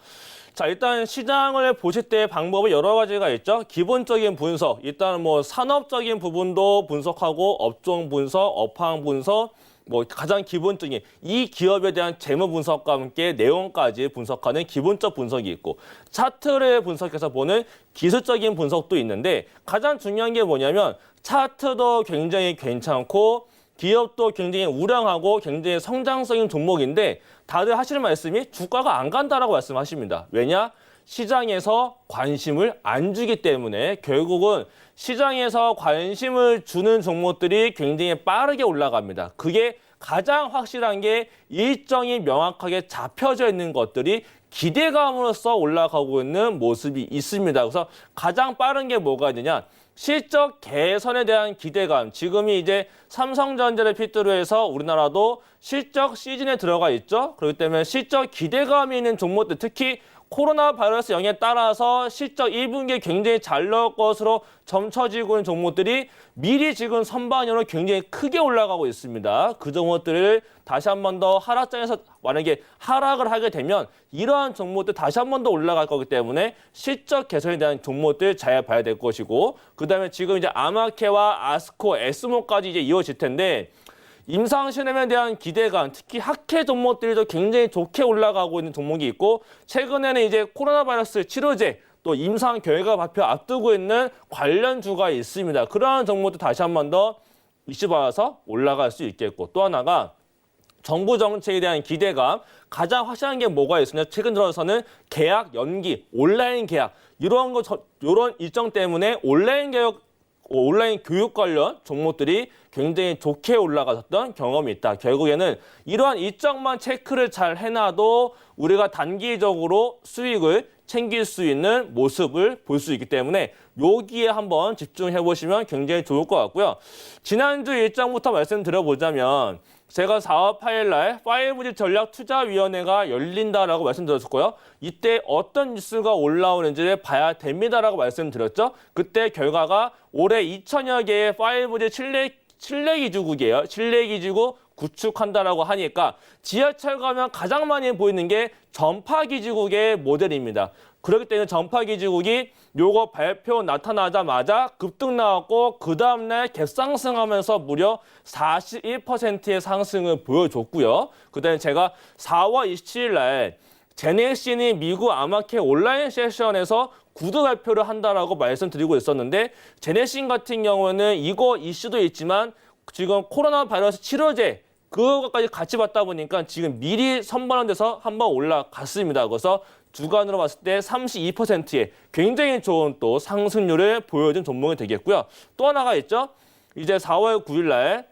자, 일단 시장을 보실 때 방법이 여러 가지가 있죠. 기본적인 분석, 일단 뭐 산업적인 부분도 분석하고 업종 분석, 업황 분석, 뭐 가장 기본적인 이 기업에 대한 재무 분석과 함께 내용까지 분석하는 기본적 분석이 있고 차트를 분석해서 보는 기술적인 분석도 있는데 가장 중요한 게 뭐냐면 차트도 굉장히 괜찮고 기업도 굉장히 우량하고 굉장히 성장성인 종목인데 다들 하시는 말씀이 주가가 안 간다라고 말씀하십니다. 왜냐? 시장에서 관심을 안 주기 때문에 결국은 시장에서 관심을 주는 종목들이 굉장히 빠르게 올라갑니다. 그게 가장 확실한 게 일정이 명확하게 잡혀져 있는 것들이 기대감으로써 올라가고 있는 모습이 있습니다. 그래서 가장 빠른 게 뭐가 있느냐? 실적 개선에 대한 기대감. 지금이 이제 삼성전자를 필두로 해서 우리나라도 실적 시즌에 들어가 있죠. 그렇기 때문에 실적 기대감이 있는 종목들, 특히 코로나 바이러스 영향에 따라서 실적 1분기에 굉장히 잘 나올 것으로 점쳐지고 있는 종목들이 미리 지금 선반영으로 굉장히 크게 올라가고 있습니다. 그 종목들을 다시 한 번 더 하락장에서 만약에 하락을 하게 되면 이러한 종목들 다시 한 번 더 올라갈 거기 때문에 실적 개선에 대한 종목들 잘 봐야 될 것이고 그다음에 지금 이제 아마케와 아스코, 에스모까지 이제 이어질 텐데 임상실험에 대한 기대감, 특히 학회 종목들도 굉장히 좋게 올라가고 있는 종목이 있고 최근에는 이제 코로나 바이러스 치료제 또 임상 결과 발표 앞두고 있는 관련주가 있습니다. 그러한 종목도 다시 한 번 더 이슈 받아서 올라갈 수 있겠고 또 하나가 정부 정책에 대한 기대감, 가장 확실한 게 뭐가 있으냐? 최근 들어서는 계약 연기, 온라인 계약 이런 일정 때문에 온라인 교육 관련 종목들이 굉장히 좋게 올라가셨던 경험이 있다. 결국에는 이러한 일정만 체크를 잘 해놔도 우리가 단기적으로 수익을 챙길 수 있는 모습을 볼 수 있기 때문에 여기에 한번 집중해 보시면 굉장히 좋을 것 같고요. 지난주 일정부터 말씀드려보자면 제가 4월 8일 날 5G 전략투자위원회가 열린다라고 말씀드렸고요. 이때 어떤 뉴스가 올라오는지를 봐야 됩니다라고 말씀드렸죠. 그때 결과가 올해 2천여 개의 5G 칠레기지국이에요. 칠레기지국 구축한다라고 하니까 지하철 가면 가장 많이 보이는 게 전파기지국의 모델입니다. 그렇기 때문에 전파기지국이 요거 발표 나타나자마자 급등 나왔고 그 다음날 갭상승하면서 무려 41%의 상승을 보여줬고요. 그다음에 제가 4월 27일 날 제넥신이 미국 아마케 온라인 세션에서 구두 발표를 한다라고 말씀드리고 있었는데 제넥신 같은 경우는 이거 이슈도 있지만 지금 코로나 바이러스 치료제 그거까지 같이 봤다 보니까 지금 미리 선반영돼서 한번 올라갔습니다. 그래서 주간으로 봤을 때 32%의 굉장히 좋은 또 상승률을 보여준 종목이 되겠고요. 또 하나가 있죠. 이제 4월 9일 날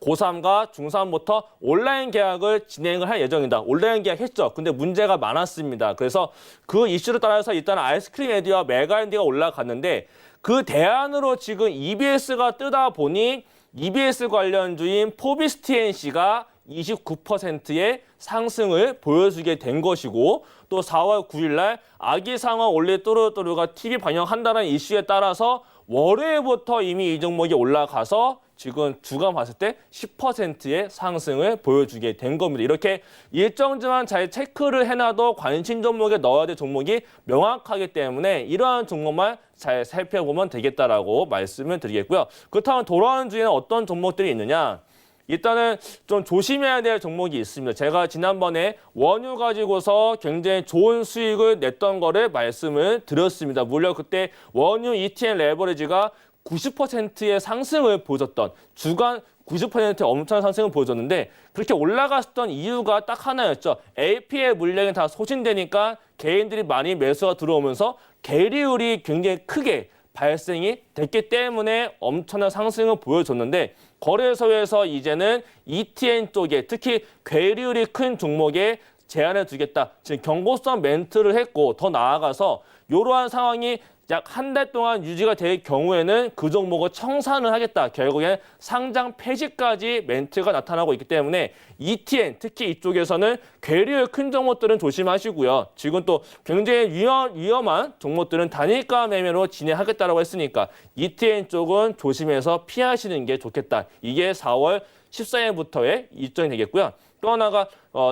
고3과 중3부터 온라인 계약을 진행을 할 예정이다. 온라인 계약했죠. 근데 문제가 많았습니다. 그래서 그 이슈를 따라서 일단 아이스크림 에디와 메가엔디가 올라갔는데 그 대안으로 지금 EBS가 뜨다 보니 EBS 관련주인 포비스TNC가 29%의 상승을 보여주게 된 것이고 또 4월 9일 날 아기상어 올리또르또르가 TV 방영한다는 이슈에 따라서 월요일부터 이미 이 종목이 올라가서 지금 주간 봤을 때 10%의 상승을 보여주게 된 겁니다. 이렇게 일정지만 잘 체크를 해놔도 관심 종목에 넣어야 될 종목이 명확하기 때문에 이러한 종목만 잘 살펴보면 되겠다라고 말씀을 드리겠고요. 그렇다면 돌아오는 주에는 어떤 종목들이 있느냐? 일단은 좀 조심해야 될 종목이 있습니다. 제가 지난번에 원유 가지고서 굉장히 좋은 수익을 냈던 거를 말씀을 드렸습니다. 물론 그때 원유 ETN 레버리지가 90%의 상승을 보여줬던 주간 90%의 엄청난 상승을 보여줬는데 그렇게 올라갔던 이유가 딱 하나였죠. AP의 물량이 다 소진되니까 개인들이 많이 매수가 들어오면서 계리율이 굉장히 크게 발생이 됐기 때문에 엄청난 상승을 보여줬는데 거래소에서 이제는 ETN 쪽에 특히 괴리율이 큰 종목에 제한을 두겠다. 지금 경고성 멘트를 했고 더 나아가서 이러한 상황이 약 한 달 동안 유지가 될 경우에는 그 종목을 청산을 하겠다. 결국엔 상장 폐지까지 멘트가 나타나고 있기 때문에 ETN 특히 이쪽에서는 괴리율 큰 종목들은 조심하시고요. 지금 또 굉장히 위험한 종목들은 단일가 매매로 진행하겠다라고 했으니까 ETN 쪽은 조심해서 피하시는 게 좋겠다. 이게 4월 14일부터의 일정이 되겠고요. 또 하나가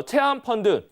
체험 펀드.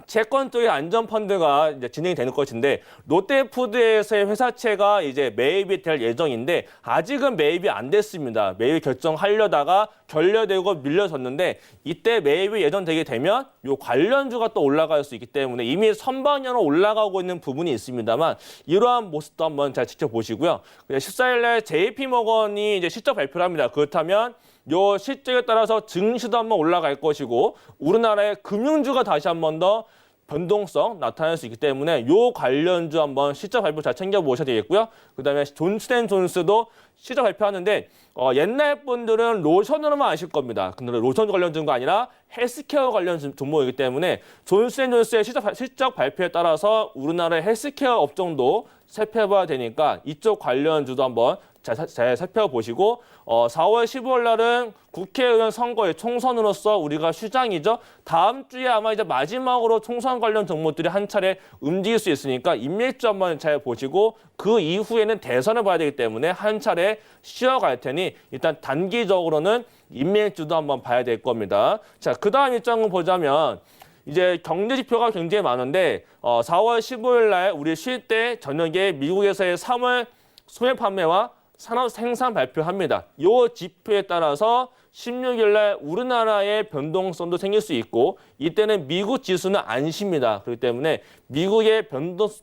채권 쪽의 안전펀드가 이제 진행이 되는 것인데 롯데푸드에서의 회사채가 이제 매입이 될 예정인데 아직은 매입이 안 됐습니다. 매입 결정하려다가 결렬되고 밀려졌는데 이때 매입이 예정되게 되면 요 관련주가 또 올라갈 수 있기 때문에 이미 선방향으로 올라가고 있는 부분이 있습니다만 이러한 모습도 한번 잘 지켜보시고요. 14일날 JP모건이 이제 실적 발표를 합니다. 그렇다면 요 실적에 따라서 증시도 한번 올라갈 것이고 우리나라의 금융주가 다시 한번 더 변동성 나타날 수 있기 때문에 요 관련주 한번 실적 발표 잘 챙겨보셔야 되겠고요. 그다음에 존스앤존스도 실적 발표하는데 옛날 분들은 로션으로만 아실 겁니다. 근데 로션 관련주가 아니라 헬스케어 관련 종목이기 때문에 존스앤존스의 실적 발표에 따라서 우리나라의 헬스케어 업종도 살펴봐야 되니까 이쪽 관련주도 한번 잘 살펴보시고 4월 15일 날은 국회의원 선거의 총선으로서 우리가 휴장이죠. 다음 주에 아마 이제 마지막으로 총선 관련 종목들이 한 차례 움직일 수 있으니까 인맥주 한번 잘 보시고 그 이후에는 대선을 봐야 되기 때문에 한 차례 쉬어갈 테니 일단 단기적으로는 인맥주도 한번 봐야 될 겁니다. 자, 그 다음 일정을 보자면 이제 경제 지표가 굉장히 많은데 4월 15일 날 우리 쉴 때 저녁에 미국에서의 3월 소매 판매와 산업 생산 발표합니다. 이 지표에 따라서 16일 날 우리나라의 변동성도 생길 수 있고 이때는 미국 지수는 안 쉽니다. 그렇기 때문에 미국의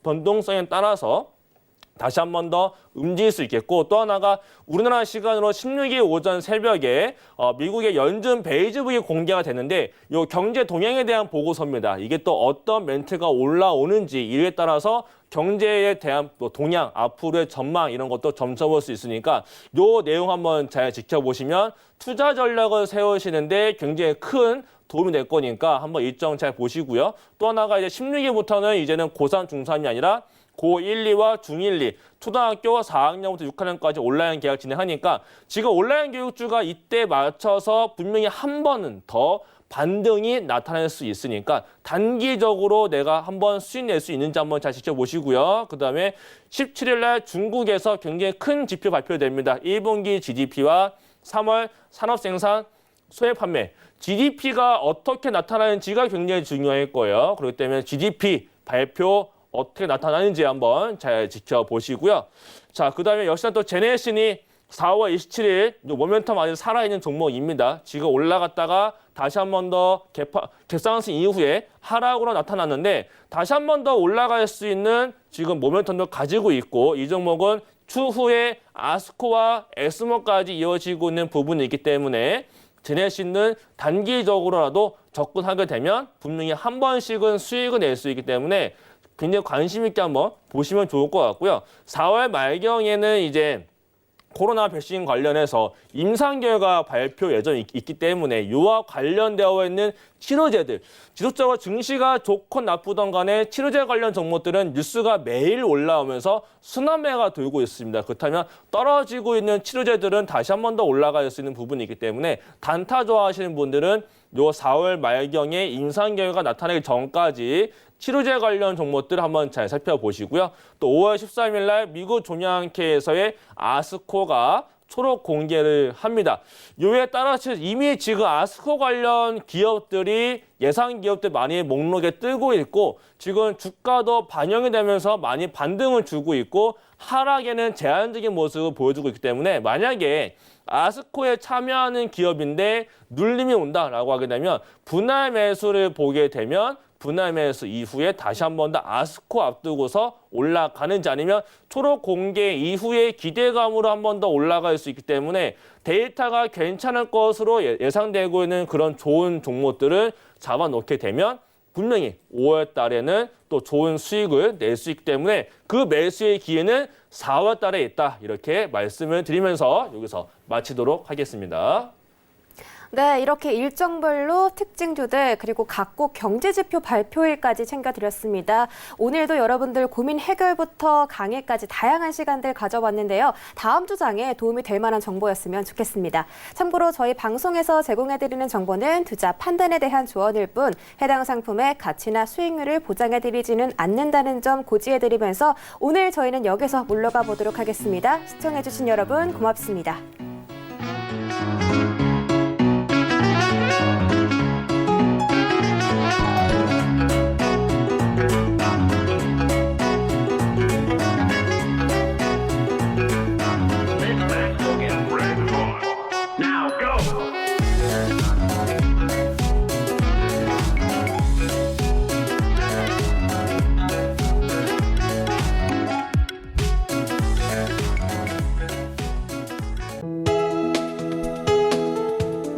변동성에 따라서 다시 한 번 더 움직일 수 있겠고 또 하나가 우리나라 시간으로 16일 오전 새벽에 미국의 연준 베이지북이 공개가 됐는데 이 경제 동향에 대한 보고서입니다. 이게 또 어떤 멘트가 올라오는지 이에 따라서 경제에 대한 또 동향, 앞으로의 전망 이런 것도 점쳐볼 수 있으니까 이 내용 한번 잘 지켜보시면 투자 전략을 세우시는데 굉장히 큰 도움이 될 거니까 한번 일정 잘 보시고요. 또 하나가 이제 16일부터는 이제는 고3, 중3이 아니라 고1, 2와 중1, 2, 초등학교 4학년부터 6학년까지 온라인 계약 진행하니까 지금 온라인 교육주가 이때 맞춰서 분명히 한 번은 더 반등이 나타날 수 있으니까 단기적으로 내가 한번 수익 낼 수 있는지 한번 잘 지켜보시고요. 그다음에 17일 날 중국에서 굉장히 큰 지표 발표됩니다. 1분기 GDP와 3월 산업생산 소매 판매. GDP가 어떻게 나타나는지가 굉장히 중요할 거예요. 그렇기 때문에 GDP 발표 어떻게 나타나는지 한번 잘 지켜보시고요. 자, 그다음에 역시나 또 제네신이 4월 27일 모멘텀 아직 살아있는 종목입니다. 지금 올라갔다가 다시 한 번 더 갭상승 이후에 하락으로 나타났는데 다시 한 번 더 올라갈 수 있는 지금 모멘텀도 가지고 있고 이 종목은 추후에 아스코와 엑스모까지 이어지고 있는 부분이 있기 때문에 제네신은 단기적으로라도 접근하게 되면 분명히 한 번씩은 수익을 낼 수 있기 때문에 굉장히 관심 있게 한번 보시면 좋을 것 같고요. 4월 말경에는 이제 코로나 백신 관련해서 임상 결과 발표 예정이 있기 때문에 이와 관련되어 있는 치료제들, 지속적으로 증시가 좋건 나쁘던 간에 치료제 관련 종목들은 뉴스가 매일 올라오면서 순환매가 돌고 있습니다. 그렇다면 떨어지고 있는 치료제들은 다시 한 번 더 올라갈 수 있는 부분이 있기 때문에 단타 좋아하시는 분들은 요 4월 말경에 임상 결과가 나타나기 전까지 치료제 관련 종목들 한번 잘 살펴보시고요. 또 5월 13일 날 미국 종양회에서의 아스코가 초록 공개를 합니다. 요에 따라서 이미 지금 아스코 관련 기업들이 예상 기업들 많이 목록에 뜨고 있고 지금 주가도 반영이 되면서 많이 반등을 주고 있고 하락에는 제한적인 모습을 보여주고 있기 때문에 만약에 아스코에 참여하는 기업인데 눌림이 온다라고 하게 되면 분할 매수를 보게 되면 분할 매수 이후에 다시 한 번 더 아스코 앞두고서 올라가는지 아니면 초록 공개 이후에 기대감으로 한 번 더 올라갈 수 있기 때문에 데이터가 괜찮을 것으로 예상되고 있는 그런 좋은 종목들을 잡아놓게 되면 분명히 5월 달에는 또 좋은 수익을 낼 수 있기 때문에 그 매수의 기회는 4월 달에 있다. 이렇게 말씀을 드리면서 여기서 마치도록 하겠습니다. 네, 이렇게 일정별로 특징주들 그리고 각국 경제지표 발표일까지 챙겨드렸습니다. 오늘도 여러분들 고민 해결부터 강의까지 다양한 시간들 가져봤는데요. 다음 주 장에 도움이 될 만한 정보였으면 좋겠습니다. 참고로 저희 방송에서 제공해드리는 정보는 투자 판단에 대한 조언일 뿐 해당 상품의 가치나 수익률을 보장해드리지는 않는다는 점 고지해드리면서 오늘 저희는 여기서 물러가 보도록 하겠습니다. 시청해주신 여러분 고맙습니다.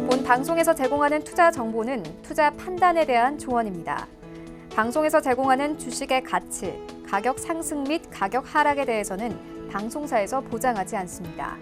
본 방송에서 제공하는 투자 정보는 투자 판단에 대한 조언입니다. 방송에서 제공하는 주식의 가치, 가격 상승 및 가격 하락에 대해서는 방송사에서 보장하지 않습니다.